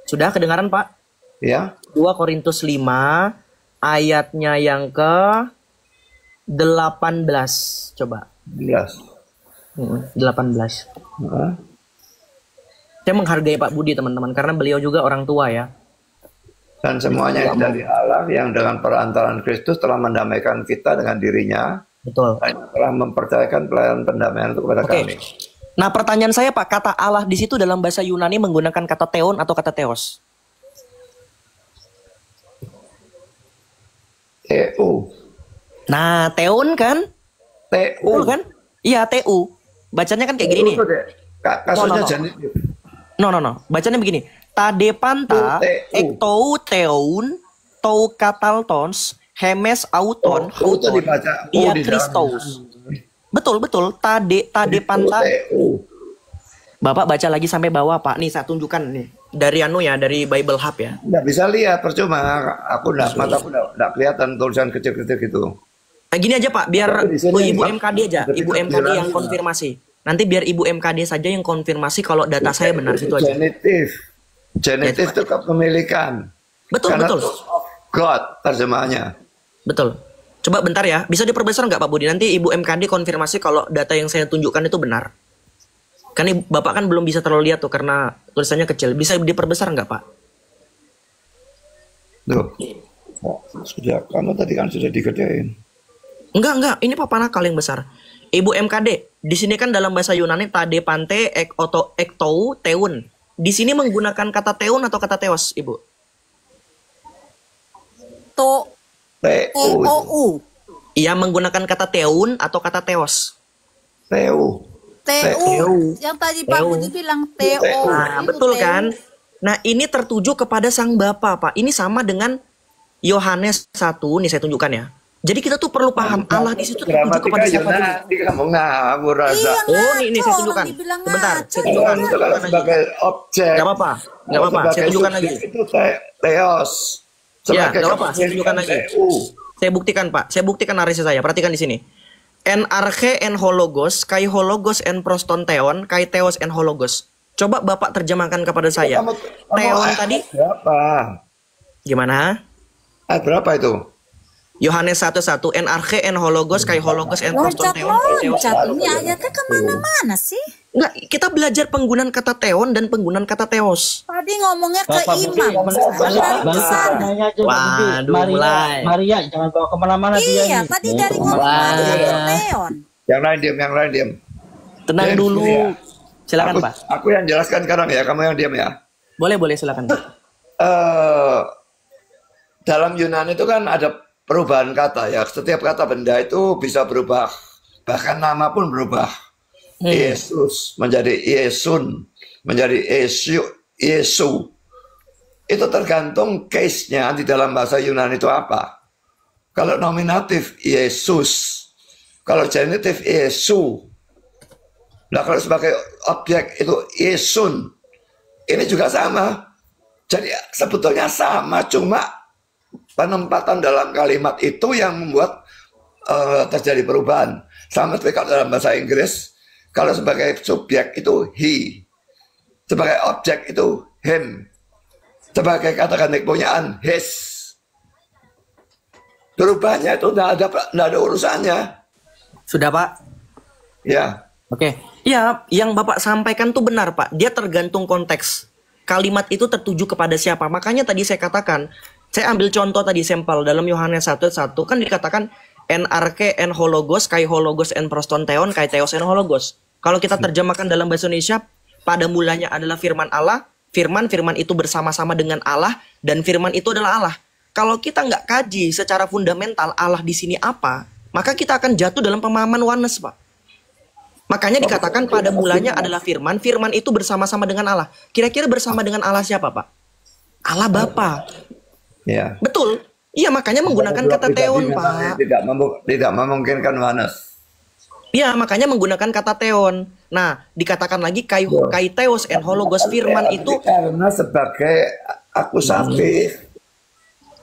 E: Sudah kedengaran Pak?
C: Ya.
E: 2 Korintus 5 ayatnya yang ke 18 coba.
C: 11.
E: 18.
C: Hah?
E: Saya menghargai Pak Budi teman-teman karena beliau juga orang tua ya.
C: Dan semuanya itu dari Allah yang dengan perantaraan Kristus telah mendamaikan kita dengan dirinya.
E: Betul.
C: Dan telah mempercayakan pelayanan pendamaian itu kepada
E: Oke.
C: kami.
E: Nah, pertanyaan saya Pak, kata Allah di situ dalam bahasa Yunani menggunakan kata theon atau kata theos?
C: TU.
E: Nah, theon kan?
C: TU.
E: Betul kan? Iya, TU. Bacanya kan kayak gini nih.
C: Kasusnya
E: No.
C: genitif.
E: No. Bacanya begini. Tadepanta
C: TU.
E: ektou theon tou kataltons hemes auton
C: Itu
E: hauton
C: dibaca
E: dia
C: di dalam.
E: Kristus. Betul. Tadepanta.
C: TU.
E: Bapak baca lagi sampai bawah, Pak. Nih, saya tunjukkan nih. Dari dari Bible Hub ya.
C: Nggak bisa lihat, percuma. Mataku nggak kelihatan tulisan kecil-kecil gitu.
E: Nah, gini aja Pak, biar
C: Tapi di sini,
E: Ibu
C: Pak,
E: MKD aja,
C: tapi
E: Ibu MKD
C: kebetulan,
E: yang konfirmasi. Nanti biar Ibu MKD saja yang konfirmasi kalau data saya benar situ aja.
C: Genitif itu kepemilikan.
E: Betul,
C: Karena
E: betul.
C: of God terjemahannya.
E: Betul. Coba bentar ya, bisa diperbesar nggak Pak Budi? Nanti Ibu MKD konfirmasi kalau data yang saya tunjukkan itu benar. Kan Bapak kan belum bisa terlalu lihat tuh karena tulisannya kecil. Bisa diperbesar nggak Pak?
C: Tuh. Oh, sudah, kamu tadi kan sudah digedein.
E: Enggak. Ini papan nakal yang besar. Ibu MKD, di sini kan dalam bahasa Yunani tade pante ektou teun. Di sini menggunakan kata teun atau kata teos, Ibu?
D: To
C: TU.
D: TOU.
E: Iya, menggunakan kata teun atau kata teos.
C: TU.
D: TU. Yang tadi Pak
E: TU.
D: Budi bilang TO.
E: Nah,
D: Itu
E: betul
D: TU.
E: kan? Nah, ini tertuju kepada Sang Bapa, Pak. Ini sama dengan Yohanes 1, nih saya tunjukkan ya. Jadi kita tuh perlu paham Allah di situ tertuju
C: Gramatika
E: kepada siapa dulu.
C: Yunani kamu ngawur rasa.
D: Iya,
E: Oh, ini saya
D: ngaco,
E: tunjukkan.
D: orang dibilang
E: Sebentar,
D: ngaco.
E: saya
C: Tuhan
E: tunjukkan.
C: itu kalau sebagai objek.
E: Nggak apa-apa. Nggak apa-apa, saya
C: Sebagai
E: tunjukkan
C: subjek
E: lagi.
C: Itu teos.
E: Ya,
C: Sebagai
E: nggak apa-apa, saya
C: kepemilikan
E: tunjukkan lagi.
C: TU.
E: Saya buktikan, Pak. Saya buktikan narasi saya. Perhatikan di sini. En arche en hologos, kai hologos en prostonteon, kai theos en hologos. Coba Bapak terjemahkan kepada saya. Theon
C: ayat
E: tadi
C: berapa?
E: gimana?
C: Ayat berapa itu?
E: Yohanes 1:1 en arche en hologos kai hologos en prostonteon kai theos.
D: Loncat. Ini ayatnya kemana-mana sih?
E: Enggak, kita belajar penggunaan kata teon dan penggunaan kata theos.
D: Tadi ngomongnya ke
F: Bapak Budi,
D: imam. Sekarang dari ke sana.
F: nanya aja Pak Budi.
E: Waduh,
F: Maria,
E: mulai.
F: Maria jangan bawa kemana-mana dia
D: Iya,
F: nih.
D: tadi
F: Bawa
D: dari
F: kemana-mana.
D: ngomong Maria
E: Wah.
D: ke Leon.
C: Yang lain diam.
E: Tenang
C: James,
E: dulu.
C: ya.
E: Silakan,
C: aku,
E: Pak.
C: Aku yang jelaskan sekarang ya, kamu yang diam ya.
E: Boleh silakan. Pak.
C: Dalam Yunani itu kan ada perubahan kata ya. Setiap kata benda itu bisa berubah. Bahkan nama pun berubah. Yesus menjadi Yesun, menjadi Yesu. Itu tergantung case-nya di dalam bahasa Yunani itu apa. Kalau nominatif Yesus, kalau genitif Yesu. Nah kalau sebagai objek itu Yesun. Ini juga sama. Jadi sebetulnya sama, cuma penempatan dalam kalimat itu yang membuat terjadi perubahan. Sama seperti kalau dalam bahasa Inggris, kalau sebagai subjek itu he, sebagai objek itu him, sebagai kata kepunyaan his. Perubahannya itu tidak ada urusannya.
E: Sudah, Pak?
C: Ya,
E: Oke. Ya, yang Bapak sampaikan tuh benar, Pak. Dia tergantung konteks. Kalimat itu tertuju kepada siapa. Makanya tadi saya katakan, saya ambil contoh tadi sampel dalam Yohanes 1:1 kan dikatakan en arche en hologos kai hologos en prostonteon kai theos en hologos. Kalau kita terjemahkan dalam bahasa Indonesia, pada mulanya adalah firman Allah, firman itu bersama-sama dengan Allah, dan firman itu adalah Allah. Kalau kita nggak kaji secara fundamental Allah di sini apa, maka kita akan jatuh dalam pemahaman oneness, Pak. Makanya dikatakan pada mulanya adalah firman itu bersama-sama dengan Allah. Kira-kira bersama dengan Allah siapa, Pak? Allah Bapa.
C: ya.
E: Betul. Iya, makanya menggunakan kata teon, Pak.
C: Tidak memungkinkan oneness.
E: Iya, makanya menggunakan kata teon. Nah, dikatakan lagi kai theos en hologos, firman itu.
C: Karena sebagai akusatif.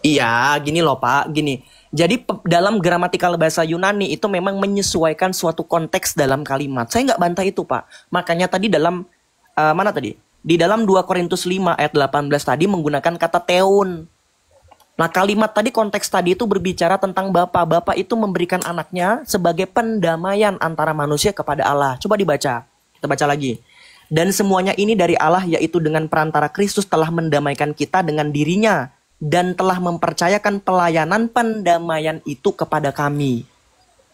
E: Iya, gini loh Pak, gini. Jadi dalam gramatikal bahasa Yunani itu memang menyesuaikan suatu konteks dalam kalimat. Saya nggak bantah itu, Pak. Makanya tadi dalam mana tadi? Di dalam 2 Korintus 5 ayat 18 tadi menggunakan kata teon. Nah, kalimat tadi, konteks tadi itu berbicara tentang Bapa. Bapa itu memberikan anaknya sebagai pendamaian antara manusia kepada Allah. Coba dibaca. Kita baca lagi. Dan semuanya ini dari Allah, yaitu dengan perantara Kristus telah mendamaikan kita dengan dirinya dan telah mempercayakan pelayanan pendamaian itu kepada kami.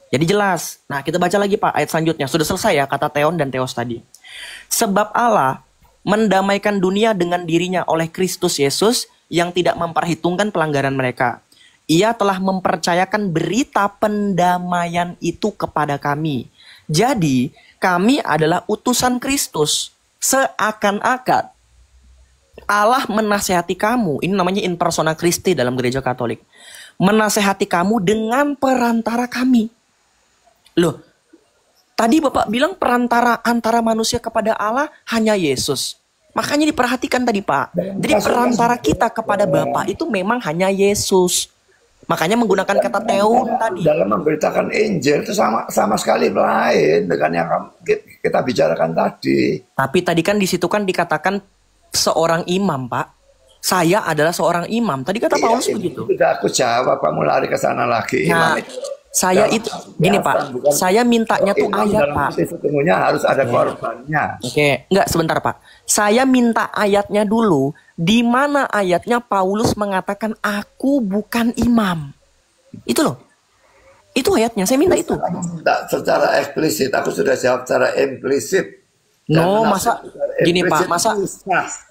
E: Jadi jelas. Nah, kita baca lagi Pak ayat selanjutnya. Sudah selesai ya kata Theon dan Theos tadi. Sebab Allah mendamaikan dunia dengan dirinya oleh Kristus Yesus yang tidak memperhitungkan pelanggaran mereka. Ia telah mempercayakan berita pendamaian itu kepada kami. Jadi, kami adalah utusan Kristus. Seakan-akan Allah menasehati kamu. Ini namanya in persona Christi dalam gereja Katolik. Menasehati kamu dengan perantara kami. Loh, tadi Bapak bilang perantara antara manusia kepada Allah hanya Yesus. Makanya diperhatikan tadi Pak. Jadi perantara kita kepada Bapa itu memang hanya Yesus. Makanya menggunakan kata Theon tadi.
C: Dalam memberitakan Injil itu sama sekali lain dengan yang kita bicarakan tadi.
E: Tapi tadi kan di situ kan dikatakan seorang imam Pak. Saya adalah seorang imam. Tadi kata Paulus begitu.
C: Sudah aku jawab, kamu lari ke sana lagi.
E: Nah, saya itu gini Pak. Saya mintanya tuh ayat Pak.
C: Sesungguhnya harus ada korbannya.
E: Oke, enggak sebentar Pak. Saya minta ayatnya dulu. Di mana ayatnya Paulus mengatakan aku bukan imam. Itu loh. Itu ayatnya. Saya minta itu.
C: Minta secara eksplisit. Aku sudah jawab secara implisit.
E: No, masa gini Pak, masa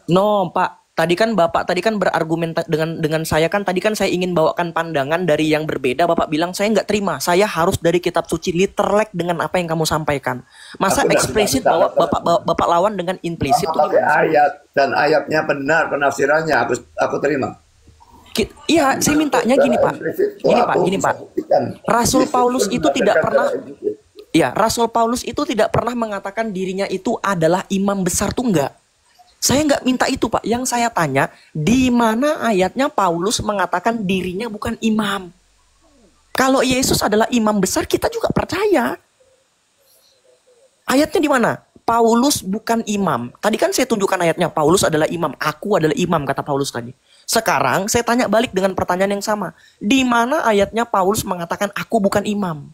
E: no Pak. Tadi kan Bapak berargumen dengan saya kan, tadi kan saya ingin bawakan pandangan dari yang berbeda. Bapak bilang saya nggak terima. Saya harus dari kitab suci literalek dengan apa yang kamu sampaikan. Masa eksplisit bahwa Bapak lawan dengan implisit itu
C: gimana? Ayat dan ayatnya benar penafsirannya aku terima.
E: Iya, saya mintanya gini Pak. Gini Pak. Rasul Paulus itu tidak pernah Rasul Paulus itu tidak pernah mengatakan dirinya itu adalah imam besar tuh enggak. Saya nggak minta itu Pak. Yang saya tanya, di mana ayatnya Paulus mengatakan dirinya bukan imam? Kalau Yesus adalah imam besar, kita juga percaya. Ayatnya di mana? Paulus bukan imam. Tadi kan saya tunjukkan ayatnya, Paulus adalah imam. Aku adalah imam, kata Paulus tadi. Sekarang saya tanya balik dengan pertanyaan yang sama. Di mana ayatnya Paulus mengatakan aku bukan imam?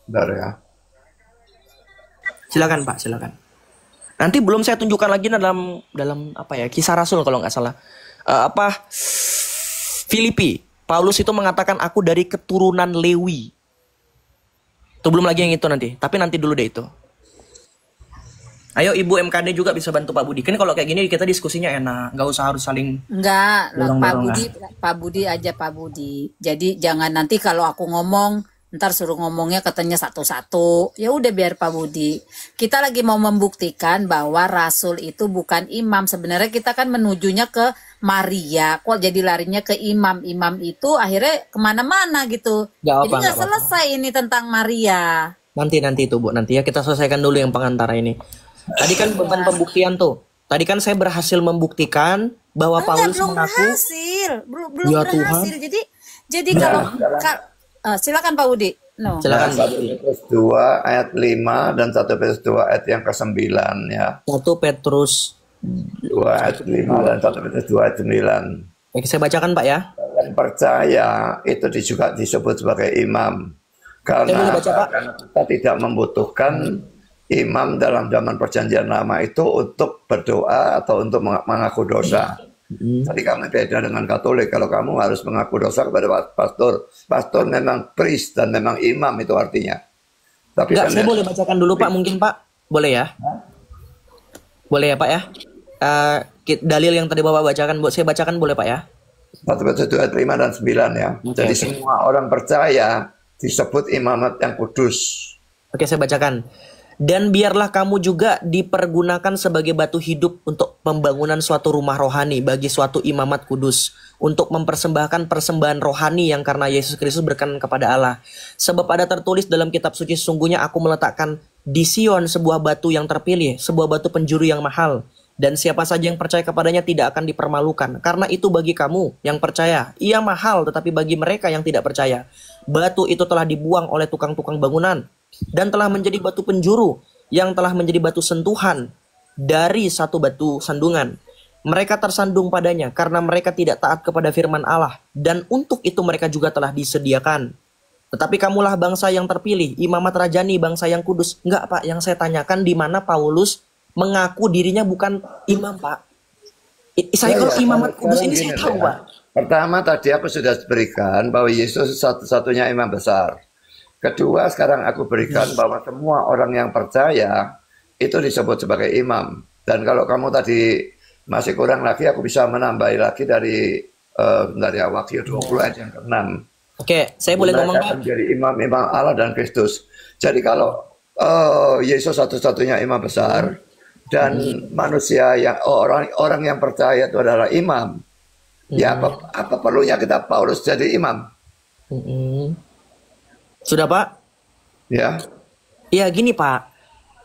C: Bentar ya.
E: Silakan Pak, silakan. Nanti belum saya tunjukkan lagi dalam apa ya, Kisah Rasul kalau nggak salah. Filipi. Paulus itu mengatakan aku dari keturunan Lewi. Itu belum lagi yang itu nanti. Tapi nanti dulu deh itu. Ayo Ibu MKD juga bisa bantu Pak Budi. Kan kalau kayak gini kita diskusinya enak. Nggak usah harus saling.
D: Enggak, Pak Budi aja Pak Budi. Jadi jangan nanti kalau aku ngomong ntar suruh ngomongnya katanya satu-satu. Ya udah biar Pak Budi. Kita lagi mau membuktikan bahwa Rasul itu bukan imam. Sebenarnya kita kan menujunya ke Maria. Kok jadi larinya ke imam? Imam itu akhirnya kemana-mana gitu. Jadi nggak selesai ini tentang Maria.
E: Nanti itu Bu. Nanti ya kita selesaikan dulu yang pengantara ini. Tadi kan beban pembuktian tuh. Tadi kan saya berhasil membuktikan bahwa Paulus mengaku.
D: Belum berhasil. Jadi kalau silakan Pak Budi. No.
E: Silakan Pak Budi.
C: 1 Petrus 2 ayat 5 dan 1 Petrus 2 ayat yang ke-9 ya.
E: 1 Petrus
C: 2 ayat 5 dan 1 Petrus 2 ayat 9.
E: Oke, saya bacakan Pak ya.
C: Dan percaya itu juga disebut sebagai imam. Karena kita tidak membutuhkan imam dalam zaman perjanjian lama itu untuk berdoa atau untuk mengaku dosa. Tadi kami beda dengan Katolik. Kalau kamu harus mengaku dosa kepada pastor. Pastor memang priest dan memang imam itu artinya. Tapi
E: enggak, saya boleh bacakan dulu Pak mungkin Pak? Boleh ya? Boleh ya Pak ya? Dalil yang tadi Bapak bacakan, saya bacakan boleh Pak ya?
C: 1 Petrus 2 ayat 5 dan 9 ya. Jadi semua orang percaya disebut imamat yang kudus.
E: Oke, saya bacakan. Dan biarlah kamu juga dipergunakan sebagai batu hidup untuk pembangunan suatu rumah rohani bagi suatu imamat kudus, untuk mempersembahkan persembahan rohani yang karena Yesus Kristus berkenan kepada Allah. Sebab ada tertulis dalam kitab suci, sungguhnya aku meletakkan di Sion sebuah batu yang terpilih, sebuah batu penjuru yang mahal, dan siapa saja yang percaya kepadanya tidak akan dipermalukan. Karena itu bagi kamu yang percaya, ia mahal, tetapi bagi mereka yang tidak percaya, batu itu telah dibuang oleh tukang-tukang bangunan dan telah menjadi batu penjuru yang telah menjadi batu sentuhan dari satu batu sandungan. mereka tersandung padanya karena mereka tidak taat kepada firman Allah, dan untuk itu mereka juga telah disediakan. Tetapi kamulah bangsa yang terpilih, imamat rajani, bangsa yang kudus. Enggak, Pak, yang saya tanyakan di mana Paulus mengaku dirinya bukan imam, Pak. Saya kalau imamat kudus ini saya tahu, Pak.
C: Pertama tadi aku sudah berikan bahwa Yesus satu-satunya imam besar. Kedua, sekarang aku berikan bahwa semua orang yang percaya itu disebut sebagai imam. Dan kalau kamu tadi masih kurang lagi, aku bisa menambahi lagi dari Wahyu 20 ayat yang ke-6.
E: Oke, saya boleh ngomong, Pak?
C: Menjadi imam Allah dan Kristus. Jadi kalau Yesus satu-satunya imam besar dan manusia yang orang yang percaya itu adalah imam, ya apa perlunya kita Paulus jadi imam?
E: Sudah, Pak?
C: Ya.
E: Ya gini, Pak.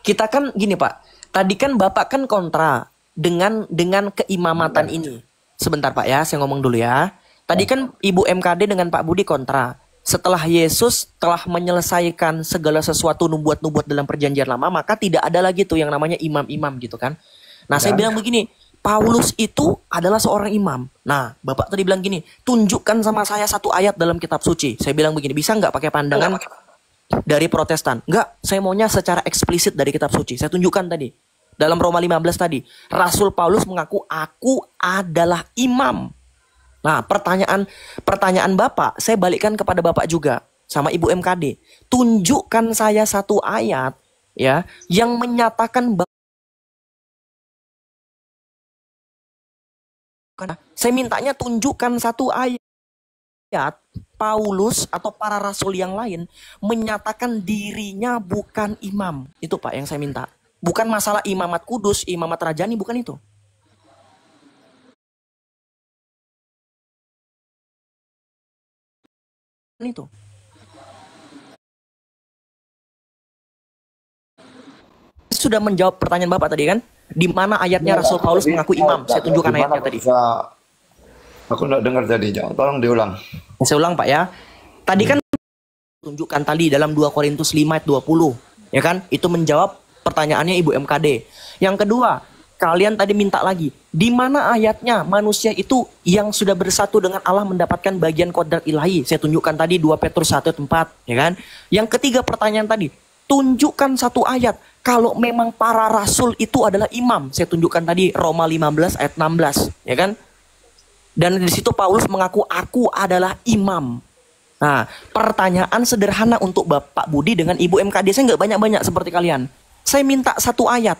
E: Kita kan gini, Pak. Tadi kan Bapak kan kontra dengan keimamatan ini. Sebentar, Pak, ya, saya ngomong dulu ya. Tadi kan Ibu MKD dengan Pak Budi kontra. Setelah Yesus telah menyelesaikan segala sesuatu nubuat-nubuat dalam perjanjian lama, maka tidak ada lagi tuh yang namanya imam-imam gitu kan. Nah, saya bilang begini, Paulus itu adalah seorang imam. Nah, Bapak tadi bilang gini, tunjukkan sama saya satu ayat dalam kitab suci. Saya bilang begini, bisa nggak pakai pandangan dari Protestan? Nggak, saya maunya secara eksplisit dari kitab suci. Saya tunjukkan tadi. Dalam Roma 15 tadi, Rasul Paulus mengaku, aku adalah imam. Nah, pertanyaan Bapak, saya balikkan kepada Bapak juga sama Ibu MKD. Tunjukkan saya satu ayat ya yang menyatakan bahwa saya mintanya tunjukkan satu ayat Paulus atau para rasul yang lain menyatakan dirinya bukan imam. Itu, Pak, yang saya minta. Bukan masalah imamat kudus, imamat rajani, bukan itu. Itu sudah menjawab pertanyaan Bapak tadi kan, di mana ayatnya Rasul Paulus mengaku imam. Saya tunjukkan ayatnya tadi.
C: Aku nggak dengar tadi, tolong diulang.
E: Saya ulang, Pak, ya. Tadi kan tunjukkan tadi dalam 2 Korintus 5 ayat 20, ya kan, itu menjawab pertanyaannya Ibu MKD. Yang kedua, kalian tadi minta lagi, di mana ayatnya manusia itu yang sudah bersatu dengan Allah mendapatkan bagian kodrat ilahi? Saya tunjukkan tadi 2 Petrus 1 ayat 4, ya kan? Yang ketiga pertanyaan tadi, tunjukkan satu ayat kalau memang para rasul itu adalah imam. Saya tunjukkan tadi Roma 15 ayat 16, ya kan? Dan di situ Paulus mengaku, aku adalah imam. Nah, pertanyaan sederhana untuk Bapak Budi dengan Ibu MKD, saya nggak banyak-banyak seperti kalian. Saya minta satu ayat.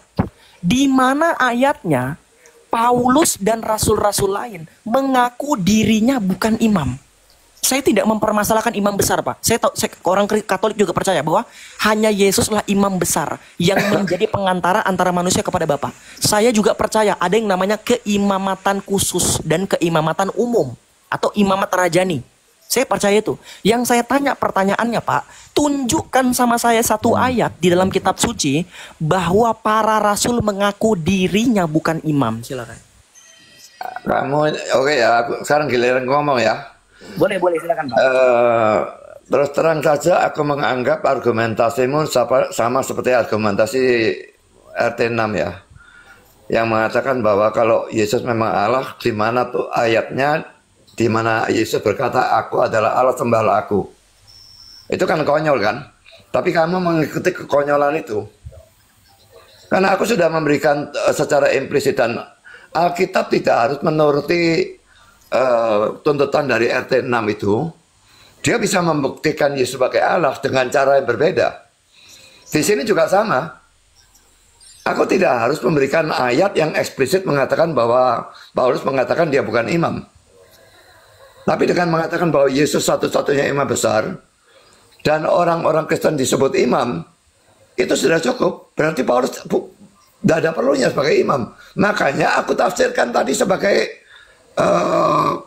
E: Di mana ayatnya Paulus dan rasul-rasul lain mengaku dirinya bukan imam? Saya tidak mempermasalahkan imam besar, Pak. Saya orang Katolik juga percaya bahwa hanya Yesuslah imam besar yang menjadi pengantara antara manusia kepada Bapa. Saya juga percaya ada yang namanya keimamatan khusus dan keimamatan umum atau imamat rajani. Saya percaya itu. Yang saya tanya pertanyaannya, Pak, tunjukkan sama saya satu ayat di dalam kitab suci bahwa para rasul mengaku dirinya bukan imam. Silakan.
C: Kamu oke ya, aku sekarang giliran ngomong ya.
E: Boleh, silakan, Pak.
C: Terus terang saja aku menganggap argumentasimu sama seperti argumentasi RT 6 ya. Yang mengatakan bahwa kalau Yesus memang Allah, di mana tuh ayatnya di mana Yesus berkata, aku adalah Allah, sembahlah aku. Itu kan konyol kan? Tapi kamu mengikuti kekonyolan itu. Karena aku sudah memberikan secara implisit, dan Alkitab tidak harus menuruti tuntutan dari RT 6 itu. Dia bisa membuktikan Yesus sebagai Allah dengan cara yang berbeda. Di sini juga sama. Aku tidak harus memberikan ayat yang eksplisit mengatakan bahwa Paulus mengatakan dia bukan imam. Tapi dengan mengatakan bahwa Yesus satu-satunya imam besar dan orang-orang Kristen disebut imam, itu sudah cukup. Berarti Paulus tidak ada perlunya sebagai imam. Makanya aku tafsirkan tadi sebagai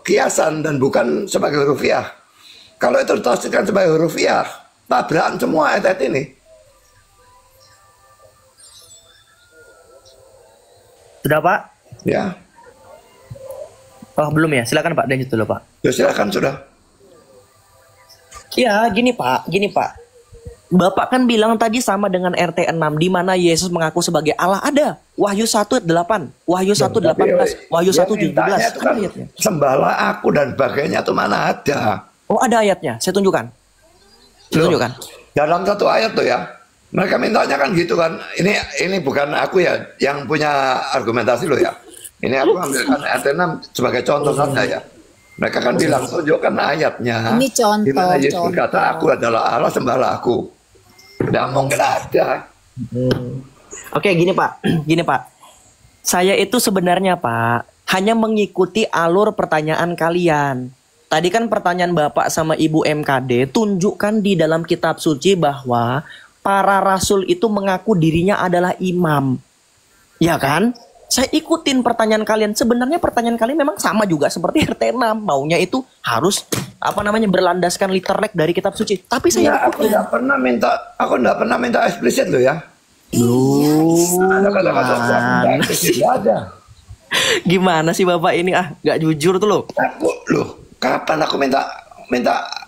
C: kiasan dan bukan sebagai hurufiah. Kalau itu ditafsirkan sebagai hurufiah, tabrakan semua ayat-ayat ini.
E: Sudah, Pak?
C: Ya.
E: Oh, belum ya? Silakan, Pak, lanjut dulu, Pak.
C: Ya, silakan sudah.
E: Ya, gini Pak. Bapak kan bilang tadi sama dengan RT 6 di mana Yesus mengaku sebagai Allah. Ada Wahyu 1:8, Wahyu 1:18, Wahyu
C: Yang
E: 1:17.
C: mintanya itu
E: Ada
C: kan
E: ayatnya.
C: sembahlah aku dan sebagainya itu mana ada.
E: Oh, ada ayatnya. Saya tunjukkan. Saya
C: Loh,
E: tunjukkan.
C: dalam satu ayat tuh ya. Mereka mintanya kan gitu kan. Ini bukan aku ya yang punya argumentasi lo ya. Ini aku ambilkan RT 6 sebagai contoh saja ya. Mereka kan bilang tunjukkan ayatnya.
D: Ini contoh,
C: Di mana Yesus
D: contoh.
C: berkata aku adalah Allah, sembahlah aku. Tidak mungkin ada.
E: Oke, gini Pak. Gini Pak. Saya itu sebenarnya Pak hanya mengikuti alur pertanyaan kalian. Tadi kan pertanyaan Bapak sama Ibu MKD tunjukkan di dalam kitab suci bahwa para rasul itu mengaku dirinya adalah imam. Ya kan? Saya ikutin pertanyaan kalian. Sebenarnya pertanyaan kalian memang sama juga seperti RT 6. Maunya itu harus berlandaskan literek dari kitab suci. Tapi saya
C: Ya, aku tidak pernah minta eksplisit loh ya. Ada kata-kata
E: Gimana
C: eksplisit nggak ada.
E: Gimana sih Bapak ini? Gak jujur tuh loh.
C: Aku loh, kapan aku minta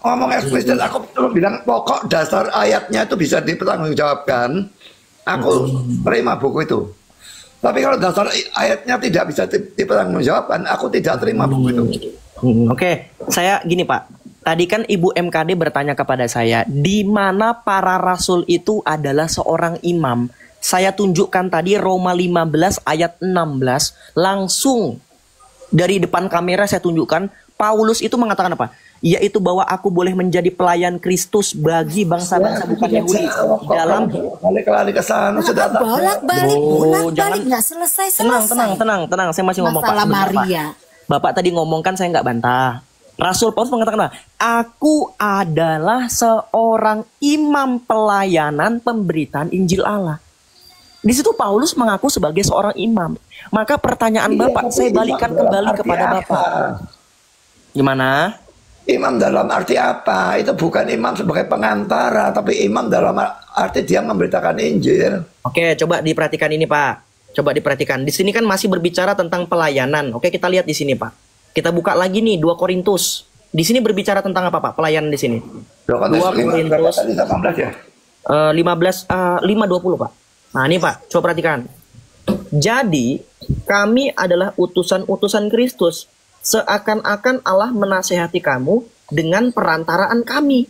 C: ngomong eksplisit? Aku terus bilang pokok dasar ayatnya itu bisa dipertanggungjawabkan. Aku terima buku itu. Tapi kalau dasar ayatnya tidak bisa dipertanggungjawabkan, aku tidak terima buku itu.
E: Oke, saya gini Pak. Tadi kan Ibu MKD bertanya kepada saya, di mana para rasul itu adalah seorang imam. Saya tunjukkan tadi Roma 15 ayat 16, langsung dari depan kamera saya tunjukkan, Paulus itu mengatakan apa? Yaitu bahwa aku boleh menjadi pelayan Kristus bagi bangsa-bangsa bukan Yahudi. Dalam
C: balik lari ke sana sudah tak.
D: Bolak-balik nggak selesai-selesai.
E: Tenang, saya masih ngomong Pak.
D: Masalah
E: Sebentar, Pak.
D: Maria.
E: Bapak tadi ngomong kan saya nggak bantah. Rasul Paulus mengatakan, aku adalah seorang imam pelayanan pemberitaan Injil Allah. Di situ Paulus mengaku sebagai seorang imam. Maka pertanyaan Bapak, saya balikan kembali kepada Bapak. Gimana?
C: Imam dalam arti apa? Itu bukan imam sebagai pengantara, tapi imam dalam arti dia memberitakan Injil.
E: Oke, coba diperhatikan ini Pak. Coba diperhatikan. Di sini kan masih berbicara tentang pelayanan. Oke, kita lihat di sini Pak. Kita buka lagi nih 2 Korintus. Di sini berbicara tentang apa Pak? Pelayanan di sini. 2 Korintus
C: 15 ya.
E: 5:20 Pak. Nah ini Pak, coba perhatikan. Jadi kami adalah utusan-utusan Kristus, seakan-akan Allah menasehati kamu dengan perantaraan kami.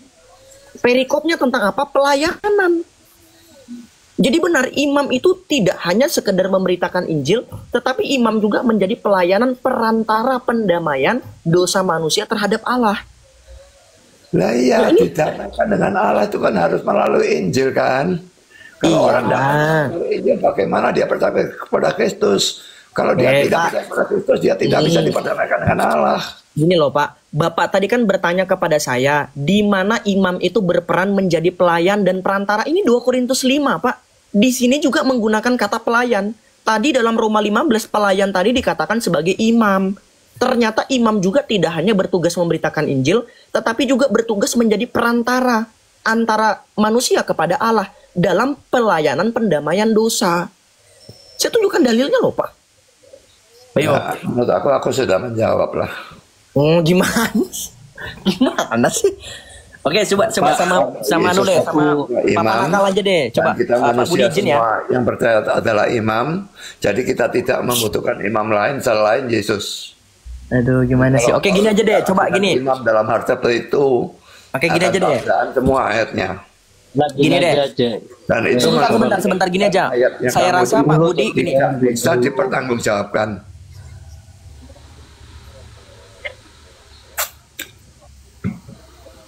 E: Perikopnya tentang apa? Pelayanan. Jadi benar, imam itu tidak hanya sekedar memberitakan Injil, tetapi imam juga menjadi pelayanan perantara pendamaian dosa manusia terhadap Allah.
C: Lah iya, didamaikan dengan Allah itu kan harus melalui Injil kan. Kalau orang tidak melalui Injil, bagaimana dia percaya kepada Kristus? Kalau dia tidak percaya kepada Kristus, dia tidak bisa diperdamaikan dengan Allah.
E: Gini loh Pak, Bapak tadi kan bertanya kepada saya, di mana imam itu berperan menjadi pelayan dan perantara. Ini 2 Korintus 5 Pak. Di sini juga menggunakan kata pelayan. Tadi dalam Roma 15 pelayan tadi dikatakan sebagai imam. Ternyata imam juga tidak hanya bertugas memberitakan Injil, tetapi juga bertugas menjadi perantara antara manusia kepada Allah dalam pelayanan pendamaian dosa. Saya tunjukkan dalilnya loh Pak. Ayo.
C: Ya, menurut aku sudah menjawab lah.
E: Gimana? Gimana sih? Oke, coba sama anu deh, sama Papa Nakal aja deh. Coba
C: kita
E: Pak Budi
C: manusia
E: izin ya.
C: semua yang percaya adalah imam, jadi kita tidak membutuhkan imam lain selain Yesus.
E: Aduh, gimana sih? Oke, gini aja deh. Coba gini.
C: Imam dalam hal seperti itu.
E: Oke, gini aja deh.
C: Semua ayatnya.
E: Gini deh.
C: Dan itu
E: Sebentar gini aja.
C: ayat yang
E: Saya
C: kamu
E: rasa Pak Budi gini.
C: tidak bisa dipertanggungjawabkan.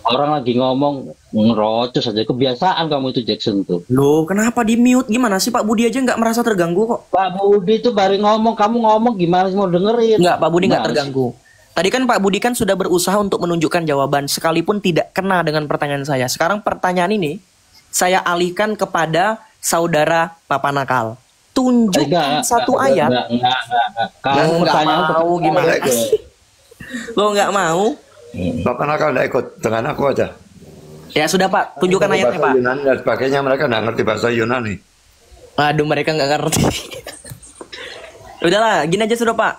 F: Orang lagi ngomong ngerocos aja, kebiasaan kamu itu Jackson tuh.
E: Loh, kenapa di mute? Gimana sih Pak Budi aja nggak merasa terganggu kok?
F: Pak Budi itu baru ngomong, kamu ngomong gimana sih mau dengerin?
E: Nggak, Pak Budi nggak
F: Gimana
E: terganggu. Tadi kan Pak Budi kan sudah berusaha untuk menunjukkan jawaban sekalipun tidak kena dengan pertanyaan saya. Sekarang pertanyaan ini saya alihkan kepada saudara Papa Nakal. Tunjukkan satu ayat.
F: Enggak.
E: Kamu nggak mau gimana? Lo nggak mau?
C: Bapak Nakal tidak ikut dengan aku aja.
E: Ya sudah Pak, tunjukkan ayatnya Pak.
C: Bahasa Yunani dan sebagainya, mereka nggak ngerti bahasa Yunani.
E: Aduh, mereka nggak ngerti. Udahlah, gini aja sudah Pak.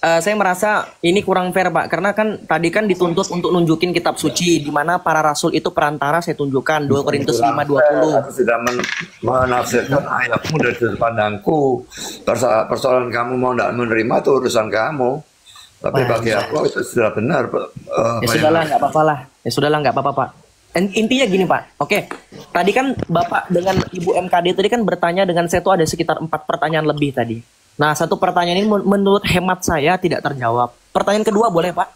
E: saya merasa ini kurang fair Pak, karena kan tadi kan dituntut untuk nunjukin kitab suci di mana para rasul itu perantara. Saya tunjukkan 2 Korintus 5:20.
C: Aku sudah menafsirkan ayatmu dari sudut pandangku. Persoalan kamu mau tidak menerima itu urusan kamu. Tapi bagi aku itu sudah benar.
E: Ya sudahlah, nggak apa-apa lah. Ya sudahlah, nggak apa-apa Pak. Intinya gini Pak, oke. Tadi kan Bapak dengan Ibu MKD tadi kan bertanya dengan saya tuh ada sekitar 4 pertanyaan lebih tadi. Nah, satu pertanyaan ini menurut hemat saya tidak terjawab. Pertanyaan kedua boleh Pak?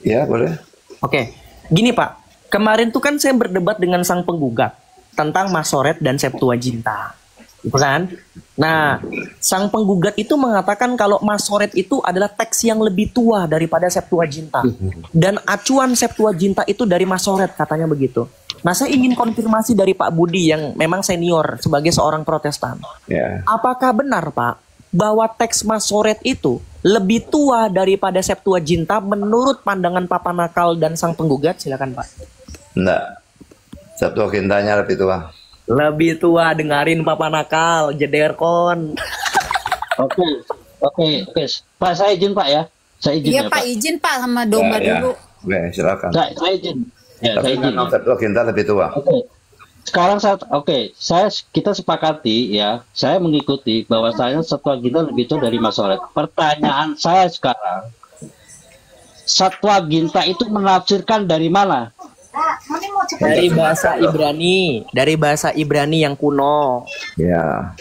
C: Ya boleh.
E: Oke, gini Pak. Kemarin tuh kan saya berdebat dengan sang penggugat tentang Masoret dan Septuaginta, gitu kan? Nah, sang penggugat itu mengatakan kalau Masoret itu adalah teks yang lebih tua daripada Septuaginta, dan acuan Septuaginta itu dari Masoret, katanya begitu. Nah, saya ingin konfirmasi dari Pak Budi yang memang senior sebagai seorang Protestan.
C: Ya.
E: Apakah benar Pak bahwa teks Masoret itu lebih tua daripada Septuaginta menurut pandangan Papa Nakal dan sang penggugat? Silakan Pak.
C: Enggak. Septuagintanya lebih tua.
E: Lebih tua, dengarin Papa Nakal, jederkon.
F: Oke. Pak, saya izin Pak ya. Saya izin
D: Iya
F: ya
D: Pak, izin Pak sama domba
C: Ya.
D: dulu.
C: Oke, silakan.
F: Saya izin. Ya,
C: Tapi
F: saya izin.
C: memang Septuaginta lebih tua.
F: Sekarang kita sepakati ya, saya mengikuti bahwasanya Septuaginta lebih tua dari Masoret. Pertanyaan saya sekarang, Septuaginta itu menafsirkan dari mana?
E: Dari bahasa Ibrani yang kuno.
C: Ya.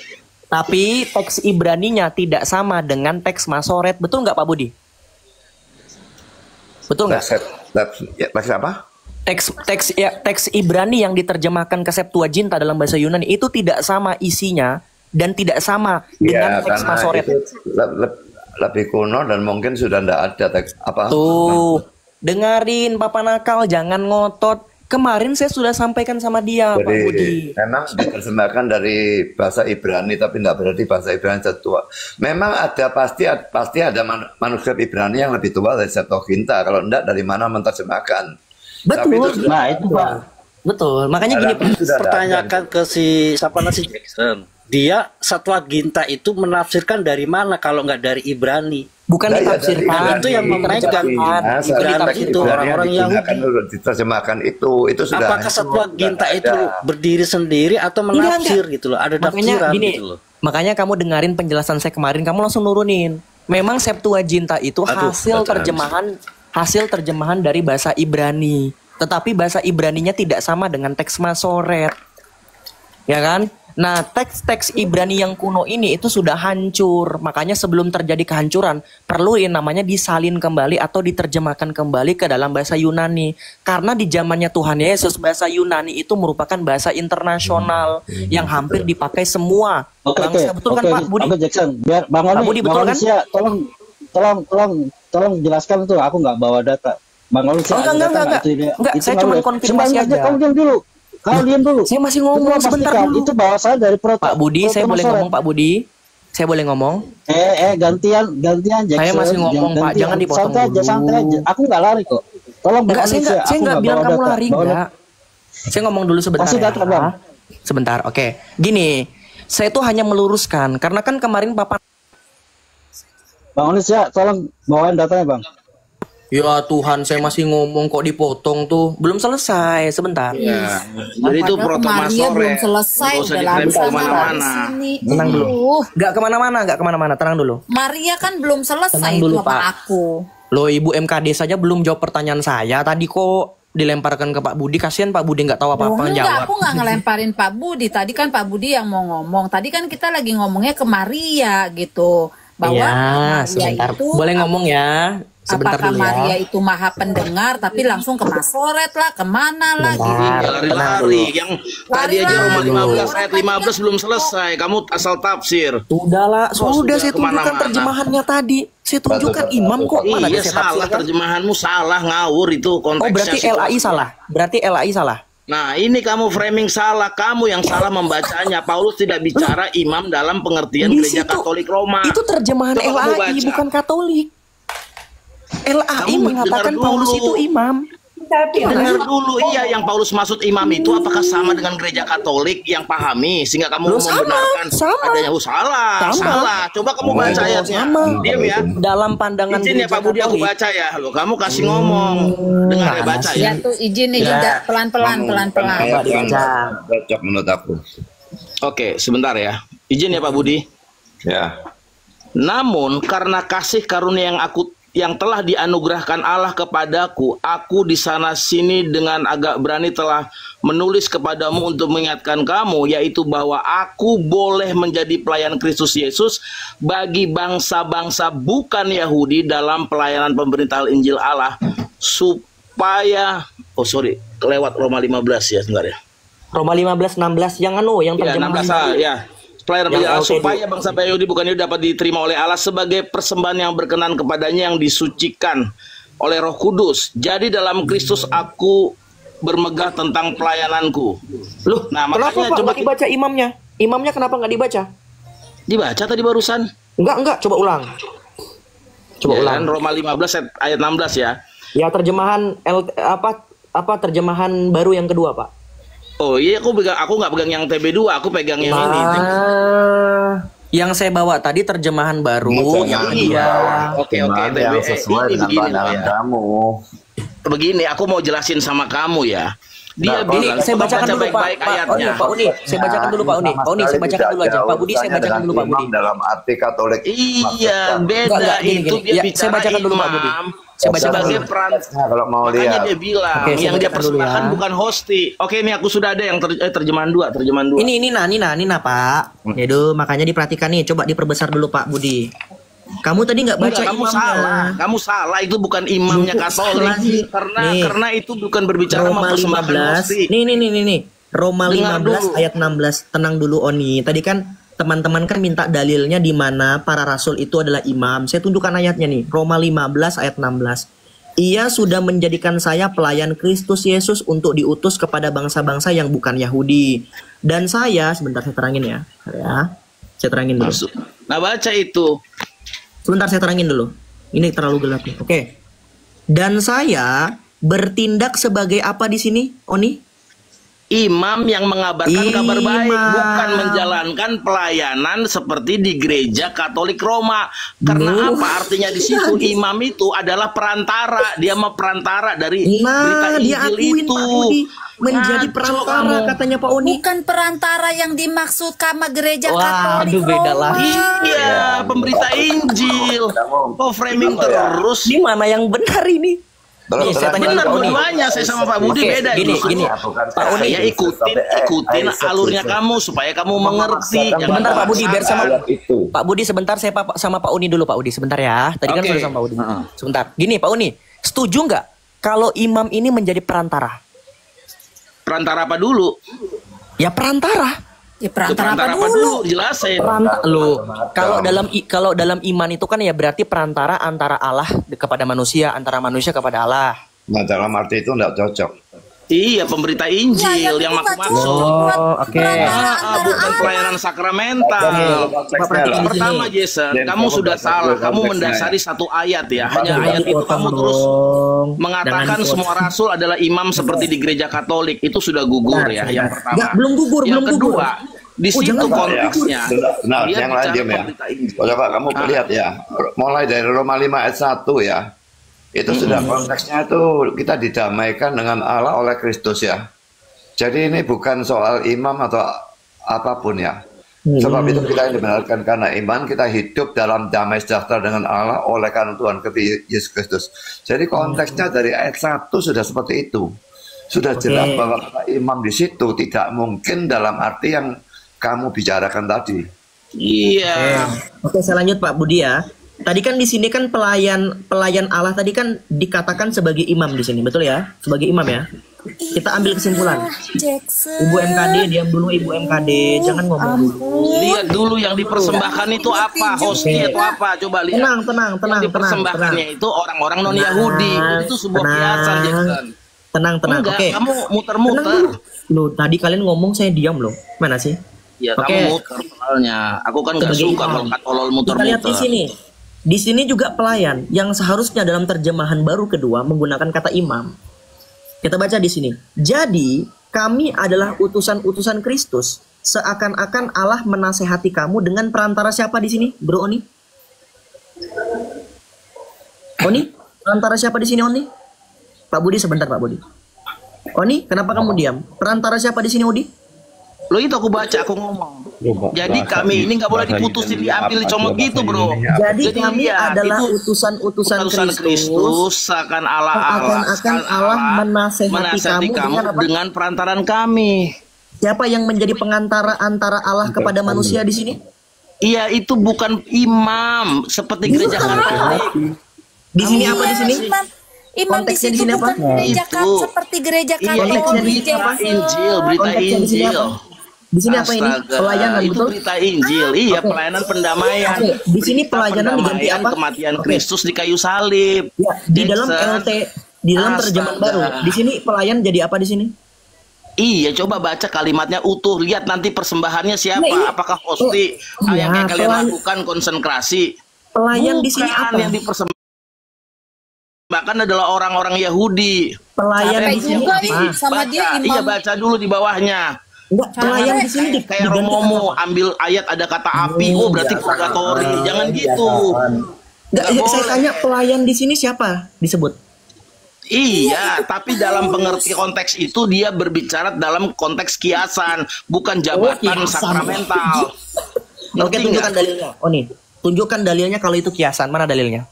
E: Tapi teks Ibraninya tidak sama dengan teks Masoret. Betul nggak Pak Budi? Betul nggak?
C: Teks apa?
E: Teks Ibrani yang diterjemahkan ke Septuaginta dalam bahasa Yunani itu tidak sama isinya dan tidak sama dengan teks
C: karena
E: Masoret.
C: itu lebih kuno dan mungkin sudah tidak ada teks apa.
E: Tuh, dengarin Papa Nakal, jangan ngotot. Kemarin saya sudah sampaikan sama dia, Pak Budi.
C: Memang diterjemahkan dari bahasa Ibrani, tapi tidak berarti bahasa Ibrani tua. Memang ada pasti ada manuskrip Ibrani yang lebih tua dari Septuaginta. Kalau tidak, dari mana menerjemahkan?
E: Betul.
F: Nah itu Pak.
E: Betul. Makanya gini Pak.
G: Pertanyakan ke si Jackson. Dia Septuaginta itu menafsirkan dari mana kalau nggak dari Ibrani?
E: Bukan ditafsirkan.
G: Itu yang menaikkan Ibrani itu orang-orang Yahudi.
C: Diterjemahkan itu sudah.
G: Apakah Septuaginta itu berdiri sendiri atau menafsir gitu loh? Ada tafsiran gitu loh.
E: Makanya kamu dengarin penjelasan saya kemarin, kamu langsung nurunin. Memang Septuaginta itu hasil terjemahan dari bahasa Ibrani. Tetapi bahasa Ibraninya tidak sama dengan teks Masoret. Ya kan? Nah, teks-teks Ibrani yang kuno ini itu sudah hancur. Makanya sebelum terjadi kehancuran, perlu yang namanya disalin kembali atau diterjemahkan kembali ke dalam bahasa Yunani. Karena di zamannya Tuhan Yesus, bahasa Yunani itu merupakan bahasa internasional yang hampir dipakai semua bangsa. Betul kan Pak Budi?
G: Oke Jackson, biar Bang Oli,
E: betul kan?
G: Ya, tolong jelaskan tuh. Aku nggak bawa data. Bang Oli,
E: enggak. Saya cuma konfirmasi aja.
G: Kamu diam dulu. Kau diam dulu.
E: Saya masih ngomong sebentar dulu.
G: Itu bahasa dari
E: Pak Budi, saya boleh ngomong Pak Budi? Saya boleh ngomong?
G: Gantian Jackson.
E: Saya masih ngomong Pak, jangan dipotong dulu.
G: Santai aja. Aku nggak lari kok. Tolong
E: enggak, saya nggak bilang kamu lari, enggak. Saya ngomong dulu sebentar ya. Sebentar, oke. Gini, saya tuh hanya meluruskan karena kan kemarin Bapak
G: Bang Onis ya, tolong bawain datanya Bang.
E: Ya Tuhan, saya masih ngomong kok dipotong tuh. Belum selesai, sebentar.
G: Iya. Jadi itu proto
D: Maria belum selesai, udah lama
G: kemana-mana.
E: Tenang dulu. Nggak kemana-mana, tenang dulu.
D: Maria kan belum selesai
E: Tenang
D: itu
E: dulu,
D: sama
E: Pak.
D: aku.
E: Loh, Ibu MKD saja belum jawab pertanyaan saya. Tadi kok dilemparkan ke Pak Budi. Kasihan Pak Budi nggak tahu apa-apa
D: Enggak,
E: jawab.
D: aku nggak ngelemparin Pak Budi. Tadi kan Pak Budi yang mau ngomong. Tadi kan kita lagi ngomongnya ke Maria gitu. Bahwa
E: Ya,
D: Maria
E: sebentar.
D: itu
E: Boleh ngomong ya? Sebentar
D: apakah
E: dulu ya.
D: Maria itu maha pendengar tapi langsung ke Masoret lah, kemana lah gitu.
G: Lari-lari yang tadi aja Roma 15 ayat 15 belum selesai. Kamu asal tafsir.
E: Sudah saya tunjukkan
G: kemana-mana.
E: terjemahannya tadi. Saya tunjukkan imam kok mana
G: Iya
E: ada saya
G: salah
E: tafsirkan.
G: terjemahanmu salah ngawur itu konteksnya.
E: Oh, berarti LAI salah. Berarti LAI salah.
G: Nah ini kamu framing salah, kamu yang salah membacanya. Paulus tidak bicara imam dalam pengertian
E: Di
G: gereja
E: situ,
G: Katolik Roma.
E: Itu terjemahan
G: Coba kamu
E: LAI
G: baca.
E: bukan Katolik. LAI
G: Kamu
E: mengatakan
G: dengar
E: Paulus
G: dulu.
E: itu imam.
H: Dengar dulu, iya yang Paulus maksud imam itu apakah sama dengan gereja Katolik yang pahami sehingga kamu
E: Loh, sama,
H: membenarkan
E: sama.
H: adanya salah,
E: Sama.
H: salah. Coba kamu baca ayatnya. Diam ya.
E: Dalam pandangan
H: Izin ya
E: gereja
H: Pak Budi aku
E: Katolik.
H: baca ya. Loh, kamu kasih ngomong. Dengar ya baca ya.
D: Ya tuh izin nih juga pelan-pelan pelan-pelan.
C: Ayat yang cocok menurut aku.
H: Oke, sebentar ya. Izin ya Pak Budi.
C: Ya.
H: Namun karena kasih karunia yang telah dianugerahkan Allah kepadaku, aku di sana sini dengan agak berani telah menulis kepadamu untuk mengingatkan kamu, yaitu bahwa aku boleh menjadi pelayan Kristus Yesus bagi bangsa-bangsa bukan Yahudi dalam pelayanan pemberitaan Injil Allah, supaya lewat Roma 15 ya, sebentar ya.
E: Roma 15:16 yang yang
H: Ya,
E: terjemahan
H: 16 ya. Pelayanan
E: Yang LTD.
H: supaya bangsa Yahudi bukan Yahudi dapat diterima oleh Allah sebagai persembahan yang berkenan kepadanya yang disucikan oleh Roh Kudus. Jadi dalam Kristus aku bermegah tentang pelayananku.
E: Loh,
H: Nah,
E: kenapa
H: makanya
E: Pak
H: coba
E: nggak dibaca imamnya? Imamnya kenapa nggak dibaca?
H: dibaca tadi barusan.
E: Enggak, coba ulang. Coba
H: Ya,
E: ulang.
H: kan, Roma 15 ayat 16 ya.
E: Ya terjemahan terjemahan baru yang kedua, Pak.
H: Oh iya, aku nggak pegang yang TB2, aku pegang yang ini.
E: Yang saya bawa tadi terjemahan baru yang kedua.
H: Oke,
C: Gimana yang sesuai dengan
H: begini,
C: pandangan
H: ya.
C: kamu.
H: Begini, aku mau jelasin sama kamu ya. Dia
C: Nah,
H: bilang,
E: Saya bacakan dulu
H: baik-baik
E: Pak
H: ayatnya.
E: Pak Uni, saya bacakan dulu Pak Uni. Pak Uni, saya bacakan dulu aja. Pak Budi, saya bacakan dulu Pak Budi.
C: Dalam arti Katolik.
H: Iya, beda
E: Enggak, gini.
H: itu dia
E: Ya,
H: bicara
E: saya bacakan dulu, Pak Budi.
H: imam
E: Saya bacakan
H: sebagai
E: dulu.
H: peran.
C: Kalau mau
H: Makanya
C: lihat.
H: dia bilang
E: Oke, saya
H: yang dia
E: bacakan dulu
H: persembahkan
E: ya.
H: bukan hosti. Oke, ini aku sudah ada yang terjemahan dua.
E: Ini Nina Pak. Yaudah, makanya diperhatikan nih. Coba diperbesar dulu Pak Budi. Kamu tadi nggak baca
H: Enggak, kamu
E: imamnya.
H: salah. Kamu salah, itu bukan imamnya
E: Loh, kok
H: Katolik.
E: salah sih? Nih.
H: Karena itu bukan berbicara
E: Roma
H: mempersembahkan
E: 15.
H: hosti.
E: Nih. Roma
H: Dengar
E: 15
H: dulu.
E: ayat 16. Tenang dulu Oni. Tadi kan teman-teman kan minta dalilnya di mana para rasul itu adalah imam. Saya tunjukkan ayatnya nih. Roma 15 ayat 16. Ia sudah menjadikan saya pelayan Kristus Yesus untuk diutus kepada bangsa-bangsa yang bukan Yahudi. Dan saya, sebentar saya terangin ya. Saya terangin dulu.
H: Masuk. Nah, baca itu.
E: Sebentar saya terangin dulu. Ini terlalu gelap nih. Oke. Dan saya bertindak sebagai apa di sini, Oni?
H: Imam yang mengabarkan kabar baik,
E: Imam.
H: bukan menjalankan pelayanan seperti di gereja Katolik Roma. Karena apa artinya di situ? Imam itu adalah perantara, dia perantara dari berita
E: Nah, dia
H: Injil
E: akuin
H: itu.
E: Pak Budi menjadi
H: Ngaco
E: perantara
H: kamu.
E: katanya Pak Oni.
D: Bukan perantara yang dimaksud sama gereja
E: Wah,
D: Katolik
E: aduh, beda
D: Roma.
E: lagi.
H: Iya, pemberita Injil. Kok framing terus?
E: Di mana yang benar ini? Nih, saya tanya dulu
H: Benar
E: Pak Oni.
H: dua-duanya, saya sama Pak Budi
E: Oke,
H: beda.
E: gini.
H: Pak Oni ya ikutin alurnya kamu supaya kamu mengerti.
E: Sebentar Pak Budi, biar sama
C: itu.
E: Pak Budi sebentar, saya sama Pak Uni dulu Pak Udi sebentar ya. Tadi kan
H: Oke.
E: sudah sama Pak Udi. Sebentar. Gini Pak Uni, setuju nggak kalau imam ini menjadi perantara?
H: Perantara apa dulu?
E: Ya perantara.
D: Ya perantara apa
H: Perantara
D: dulu?
H: Jelasin.
E: Kalau dalam iman itu kan ya berarti perantara antara Allah kepada manusia, antara manusia kepada Allah.
C: Nah, dalam arti itu tidak cocok.
H: Iya, pemberita Injil yang aku maksud.
E: Oke.
H: Bukan pelayanan sakramental. Pertama, Jason, kamu sudah salah. Kamu mendasari satu ayat ya. Hanya ayat itu kamu terus mengatakan semua rasul adalah imam seperti di gereja Katolik. Itu sudah gugur ya. Yang pertama.
E: Nggak, belum gugur,
H: Yang
E: belum gugur.
H: kedua, di situ
E: jangan, Pak.
H: konteksnya.
C: Nah,
H: dia
C: yang lain
H: bicara
C: diam ya.
H: pemberita Injil.
C: Coba kamu lihat ya. Mulai dari Roma 5 ayat 1 ya. Itu sudah konteksnya itu kita didamaikan dengan Allah oleh Kristus ya. Jadi ini bukan soal imam atau apapun ya. Sebab itu kita dibenarkan karena iman, kita hidup dalam damai sejahtera dengan Allah oleh karena Tuhan kita Yesus Kristus. Jadi konteksnya dari ayat 1 sudah seperti itu. Sudah jelas bahwa kata imam di situ tidak mungkin dalam arti yang kamu bicarakan tadi.
H: Iya.
E: Oke, saya lanjut Pak Budi ya. Tadi kan di sini kan pelayan Allah tadi kan dikatakan sebagai imam di sini, betul ya? Sebagai imam ya. Kita ambil kesimpulan.
D: Jackson.
E: Ibu MKD, diam dulu Ibu MKD, jangan ngomong dulu.
H: Lihat dulu yang dipersembahkan itu apa, hostnya itu apa, coba lihat.
E: Tenang.
H: Yang dipersembahkannya itu orang-orang non Yahudi. Itu sebuah kiasan, Jackson.
E: Tenang.
H: Enggak,
E: Oke.
H: kamu muter-muter.
E: Loh, tadi kalian ngomong saya diam loh. Mana sih?
H: Ya,
E: Oke.
H: kamu muter soalnya. Aku kan nggak
E: Sebagai
H: suka
E: imam.
H: kalau katolol
E: Kita lihat
H: muter-muter.
E: di sini. Di sini juga pelayan yang seharusnya dalam terjemahan baru kedua menggunakan kata imam. Kita baca di sini. Jadi, kami adalah utusan-utusan Kristus. Seakan-akan Allah menasehati kamu dengan perantara siapa di sini, Bro Oni? Oni? Perantara siapa di sini, Oni? Pak Budi, sebentar Pak Budi. Oni, kenapa kamu diam? Perantara siapa di sini, Odi?
H: Lo itu aku baca, aku ngomong. Jadi kami ini nggak boleh diputusin, diambil, dicomot gitu, bro.
E: Jadi kami adalah utusan-utusan Kristus.
H: Seakan Allah menasehati kamu dengan perantaran kami.
E: Siapa yang menjadi pengantara antara Allah kepada manusia di sini?
H: Iya, itu bukan imam seperti gereja Katolik.
E: Di sini apa di sini?
D: Imam di
E: Konteksnya di
D: situ
E: sini apa?
D: bukan gereja seperti gereja
H: Katolik.
E: Konteksnya di sini apa?
H: Berita Injil.
E: Di sini apa ini? Pelayanan,
H: itu
E: betul?
H: berita Injil. Iya, pelayanan pendamaian.
E: Di sini pelayanan diganti apa?
H: Kematian Kristus di kayu salib.
E: Ya, di dalam di dalam terjemahan baru. Di sini pelayan jadi apa di sini?
H: Iya, coba baca kalimatnya utuh. Lihat nanti persembahannya siapa? Apakah hosti yang kayak kalian lakukan konsentrasi?
E: Pelayan di sini apa?
H: Yang dipersembahkan adalah orang-orang Yahudi.
E: Pelayan di sini apa?
D: Sama dia imam.
H: Iya, baca dulu di bawahnya.
E: Enggak, pelayan di sini
H: kayak Romomo ambil ayat ada kata api, berarti purgatori. Jangan gitu.
E: Enggak, saya tanya pelayan di sini siapa disebut?
H: Iya, tapi dalam pengerti konteks itu dia berbicara dalam konteks kiasan, bukan jabatan sakramental.
E: Oke, tunjukkan dalilnya. Oh nih, tunjukkan dalilnya kalau itu kiasan. Mana dalilnya?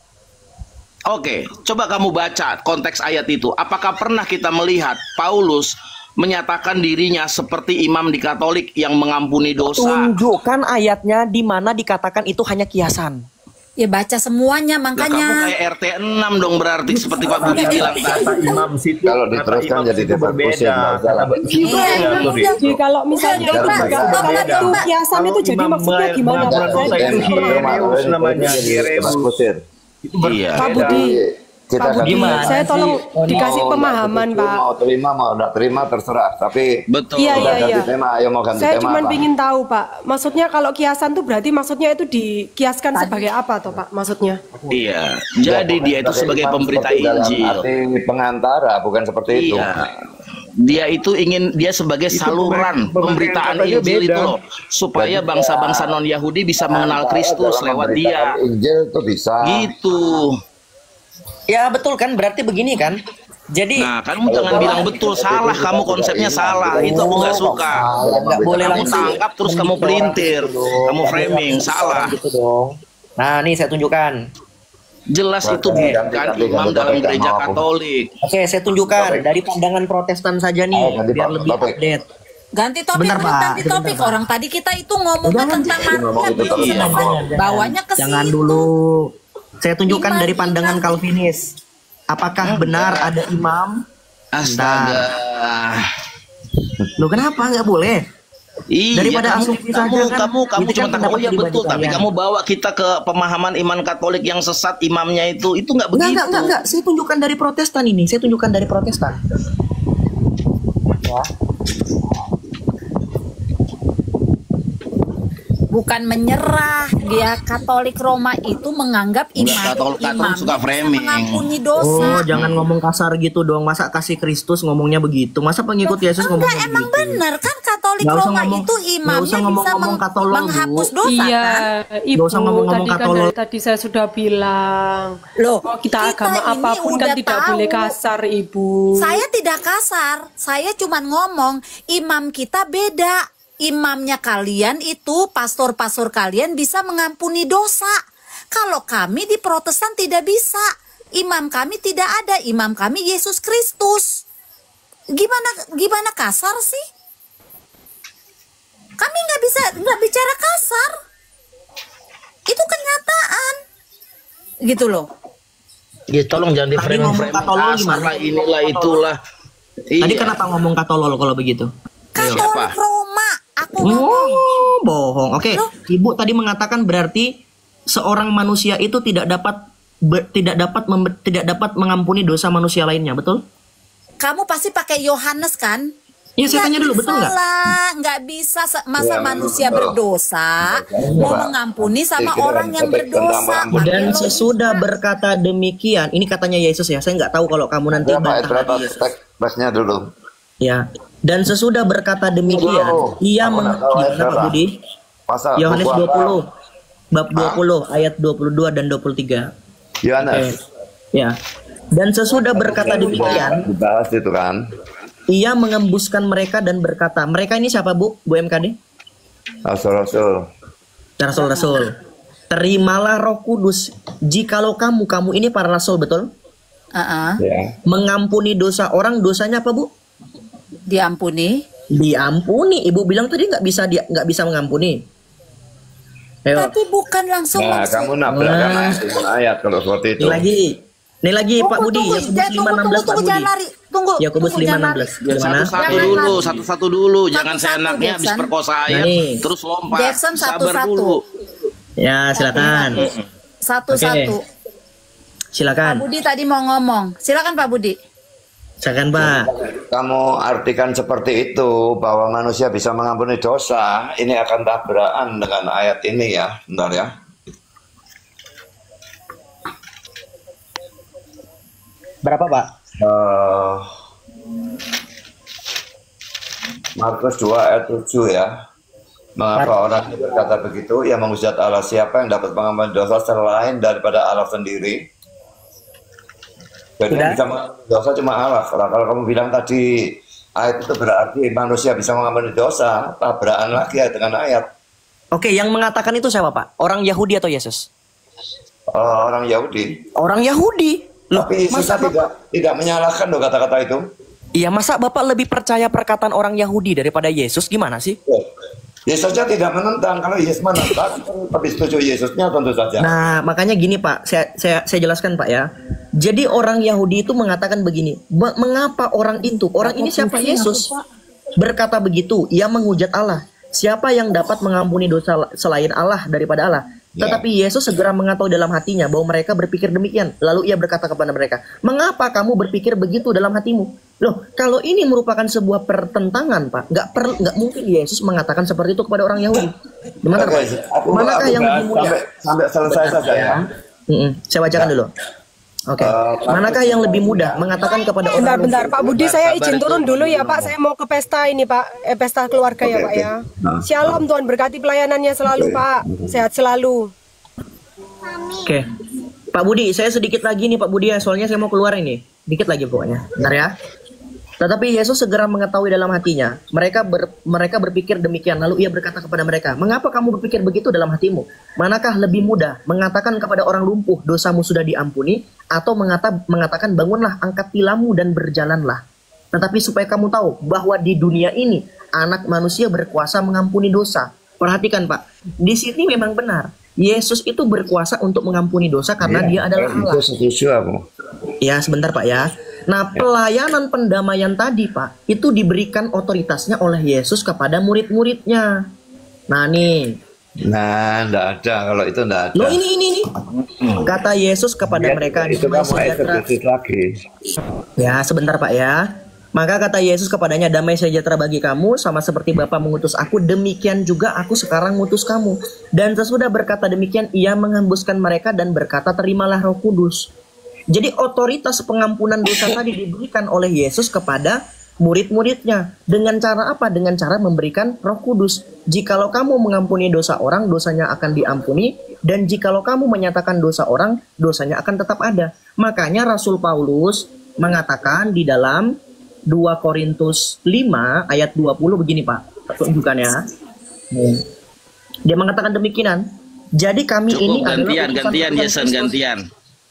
H: Oke, coba kamu baca konteks ayat itu. Apakah pernah kita melihat Paulus menyatakan dirinya seperti imam di Katolik yang mengampuni dosa?
E: Tunjukkan ayatnya di mana dikatakan itu hanya kiasan.
D: Ya baca semuanya makanya.
H: Kamu kayak RT 6 dong berarti seperti Pak Budi bilang tadi.
C: Imam situ kalau diteruskan jadi debat kusir.
B: Jadi kalau misalnya itu kiasan itu jadi maksudnya gimana Pak?
H: Iya.
B: Pak Budi, saya tolong dikasih pemahaman Pak.
C: Mau terima mau tidak terima terserah, tapi
H: betul.
B: Iya.
C: ganti tema, ayo mau ganti
B: Saya
C: tema
B: cuma
C: apa?
B: ingin tahu Pak, maksudnya kalau kiasan tuh berarti maksudnya itu dikiaskan sebagai apa toh Pak? Maksudnya?
H: Iya. Jadi dia itu sebagai pemberita Injil.
C: Arti pengantara, bukan seperti itu.
H: Iya. Dia sebagai saluran pemberitaan Injil itu loh, supaya bangsa-bangsa non Yahudi bisa mengenal Kristus lewat dia.
C: Injil itu bisa.
H: Gitu.
E: Ya betul kan, berarti begini kan. Jadi
H: Nah, kamu jangan bilang betul, salah, kamu konsepnya salah. Itu aku nggak suka.
E: nggak boleh
H: Kamu
E: langsung
H: tangkap terus kamu pelintir, kamu framing, salah.
E: gitu dong. Nah, nih saya tunjukkan.
H: Jelas itu bukan imam dalam gereja Katolik.
E: Oke, saya tunjukkan dari pandangan Protestan saja nih, biar lebih update.
D: Ganti topik,
E: Sebentar, Pak.
D: ganti topik. Orang tadi kita itu ngomongnya tentang manusia, belum
H: Iya.
D: selesai. Bawanya ke
E: Jangan
D: situ.
E: dulu. Saya tunjukkan dari pandangan Calvinis. Apakah benar ada imam?
H: Astaga.
E: Loh kenapa nggak boleh?
H: Iya,
E: Daripada asumsi saja kan,
H: kamu
E: itu
H: cuma
E: kan
H: tahu oh
E: pendapat
H: ya
E: pribadi
H: betul, tapi
E: kalian.
H: kamu bawa kita ke pemahaman iman Katolik yang sesat, imamnya itu nggak begitu.
E: Enggak. Saya tunjukkan dari Protestan ini. Saya tunjukkan dari Protestan. Ya.
D: Bukan menyerah, dia Katolik Roma itu menganggap
H: Katolik suka framing.
D: mengampuni
E: Oh,
D: dosa.
E: jangan ngomong kasar gitu dong. Masa kasih Kristus ngomongnya begitu? Masa pengikut Yesus ngomongnya
D: Enggak, emang
E: begitu?
D: bener kan Katolik
E: Nggak usah
D: Roma
E: ngomong-
D: itu
E: nggak
D: imamnya
E: usah
D: bisa
E: ngomong-ngomong katolol, Bu.
D: menghapus dosa
B: Iya,
D: kan?
B: Ibu,
E: Nggak usah ngomong-ngomong
B: tadi kan
E: katolol.
B: dari tadi saya sudah bilang.
D: Loh,
B: Oh, kita
D: kita
B: agama
D: ini
B: apapun kan
D: udah
B: tidak
D: tahu.
B: boleh kasar, Ibu.
D: Saya tidak kasar, saya cuma ngomong imam kita beda. Imamnya kalian itu, pastor-pastor kalian bisa mengampuni dosa. Kalau kami di Protestan tidak bisa. Imam kami tidak ada, imam kami Yesus Kristus. Gimana kasar sih? Kami nggak bicara kasar. Itu kenyataan. Gitu loh.
H: Ya tolong jangan di
E: Tadi
H: framing
E: ngomong katolol gimana?
H: lah, inilah itulah.
E: Tadi
H: Iya.
E: kenapa ngomong katolol kalau begitu?
D: Katolik Roma, aku ngomong.
E: Oh, bohong. Oke,
D: Loh.
E: Ibu tadi mengatakan berarti seorang manusia itu tidak dapat mengampuni dosa manusia lainnya, betul?
D: Kamu pasti pakai Yohanes kan?
E: Iya, saya tanya dulu, betul nggak?
D: Nggak bisa masa
C: Iya,
D: manusia
C: betul.
D: berdosa mau
C: Pak.
D: mengampuni sama
C: Dikira
D: orang yang
C: tentang
D: berdosa.
C: pengampun.
E: Dan
D: Pakai
E: sesudah
D: logika.
E: berkata demikian, ini katanya Yesus ya, saya nggak tahu kalau kamu nanti
C: Berapa ayat
E: bantah
C: berapa?
E: lagi Yesus.
C: Teksnya dulu.
E: Ya, dan sesudah berkata demikian,
C: Dulu.
E: ia
C: Aku nggak tahu ayat
E: gimana Pak
C: berapa.
E: Budi?
C: Pasal
E: Yohanes
C: buku apa?
E: 20, bab 20, ayat 22 dan 23.
C: Yohanes.
E: Ya. Dan sesudah berkata demikian,
C: Dibahas itu kan.
E: ia mengembuskan mereka dan berkata, mereka ini siapa Bu MKD?
C: Rasul-rasul.
E: Rasul-rasul. Terimalah Roh Kudus. Jikalau kamu ini para rasul, betul?
C: Ya.
E: Mengampuni dosa orang, dosanya apa Bu?
D: Diampuni.
E: Diampuni. Ibu bilang tadi nggak bisa mengampuni. Ayo.
D: Tapi bukan langsung
C: Nah,
D: maksud.
C: kamu nabrakkan ayat dengan ayat kalau seperti itu.
E: Ini lagi Pak Budi, Yakobus 5:16 Pak Budi.
D: jangan lari. Tunggu.
E: Yakobus
D: tunggu, jangan lari.
E: 5:16.
H: Ya,
E: Gimana?
H: satu-satu dulu. Jangan
D: Satu-satu,
H: seenaknya habis
D: Jackson.
H: perkosa ayat,
E: Nih.
H: terus lompat.
D: Jackson,
H: Sabar
D: satu-satu.
H: dulu.
E: Ya, silakan.
D: Satu-satu. Pak
E: Silakan.
D: Budi tadi mau ngomong. Silakan Pak Budi.
E: Silakan Pak.
C: Kamu artikan seperti itu bahwa manusia bisa mengampuni dosa, ini akan tabrakan dengan ayat ini ya. Bentar ya.
E: Berapa Pak?
C: Markus 2 ayat 7 ya. Mengapa orang berkata begitu? Ia menghujat Allah, siapa yang dapat mengampuni dosa selain daripada Allah sendiri? Jadi yang bisa mengampuni dosa cuma Allah. Kalau kamu bilang tadi ayat itu berarti manusia bisa mengampuni dosa, tabrakan lagi ya dengan ayat.
E: Oke, yang mengatakan itu siapa Pak? Orang Yahudi atau Yesus?
C: Orang Yahudi.
E: Orang Yahudi. Loh,
C: Tapi Yesus
E: masa
C: tidak menyalahkan loh kata-kata itu.
E: Iya, masa Bapak lebih percaya perkataan orang Yahudi daripada Yesus? Gimana sih?
C: Yesusnya tidak menentang. Kalau Yesus menentang, tapi setuju Yesusnya tentu saja.
E: Nah, makanya gini Pak, saya jelaskan Pak ya. Jadi orang Yahudi itu mengatakan begini, mengapa orang ini siapa? Yesus berkata begitu, ia menghujat Allah. Siapa yang dapat mengampuni dosa selain Allah daripada Allah? Tetapi Yesus segera mengetahui dalam hatinya bahwa mereka berpikir demikian. Lalu ia berkata kepada mereka, mengapa kamu berpikir begitu dalam hatimu? Loh, kalau ini merupakan sebuah pertentangan Pak, nggak mungkin Yesus mengatakan seperti itu kepada orang Yahudi. Gimana Pak? Manakah yang lebih mulia?
C: Sampai selesai saja ya.
E: Saya bacakan dulu. Oke. Manakah yang lebih mudah mengatakan kepada orang?
B: Bentar, Pak Budi, saya izin turun dulu ya Pak. Saya mau ke pesta ini Pak, pesta keluarga ya Pak ya. Shalom, Tuhan berkati pelayanannya selalu Pak. Sehat selalu.
E: Oke. Pak Budi, saya sedikit lagi nih Pak Budi ya, soalnya saya mau keluar ini. Dikit lagi pokoknya. Bentar ya. Tetapi Yesus segera mengetahui dalam hatinya. Mereka berpikir demikian. Lalu ia berkata kepada mereka, mengapa kamu berpikir begitu dalam hatimu? Manakah lebih mudah mengatakan kepada orang lumpuh, dosamu sudah diampuni, atau mengatakan bangunlah, angkat tilammu dan berjalanlah. Tetapi supaya kamu tahu bahwa di dunia ini anak manusia berkuasa mengampuni dosa. Perhatikan Pak, di sini memang benar. Yesus itu berkuasa untuk mengampuni dosa karena dia adalah Allah.
C: Itu setuju aku.
E: Ya, sebentar Pak ya. Nah, pelayanan pendamaian tadi Pak, itu diberikan otoritasnya oleh Yesus kepada murid-muridnya. Nah nih.
C: Nah, enggak ada. Kalau itu enggak ada.
E: Loh ini. Kata Yesus kepada mereka,
C: itu
E: damai
C: kamu
E: sejahtera.
C: eksersis lagi.
E: Ya, sebentar Pak ya. Maka kata Yesus kepadanya, damai sejahtera bagi kamu, sama seperti Bapa mengutus aku, demikian juga aku sekarang mengutus kamu. Dan sesudah berkata demikian, ia menghembuskan mereka dan berkata, terimalah Roh Kudus. Jadi otoritas pengampunan dosa tadi diberikan oleh Yesus kepada murid-muridnya. Dengan cara apa? Dengan cara memberikan Roh Kudus. Jikalau kamu mengampuni dosa orang, dosanya akan diampuni. Dan jikalau kamu menyatakan dosa orang, dosanya akan tetap ada. Makanya Rasul Paulus mengatakan di dalam 2 Korintus 5 ayat 20 begini Pak. Tunjukkan ya. Dia mengatakan demikian. Jadi kami ini
H: gantian Jason, gantian.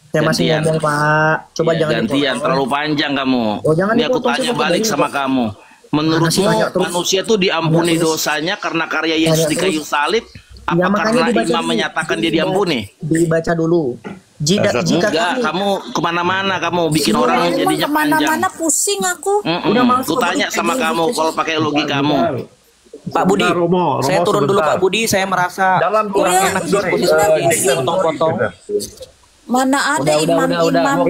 E: Saya masih ngomong Pak. Coba jangan
H: gantian, terlalu panjang kamu.
E: Jangan
H: Ini aku
E: dipotong,
H: tanya
E: saya
H: balik
E: potong
H: sama kamu. Menurutmu manusia tuh diampuni dosanya karena karya Yesus di kayu salib? Apa karena imam menyatakan dia diampuni?
E: Dibaca dulu. Jika
H: enggak, kamu kemana-mana kamu bikin orang jadinya panjang.
D: Kemana-mana pusing aku.
H: Aku tanya sama kamu kalau pakai logika kamu.
E: Pak Budi, saya turun dulu Pak Budi. Saya merasa kurang enak diskusi seperti ini. Potong-potong.
D: Mana ada imam-imam.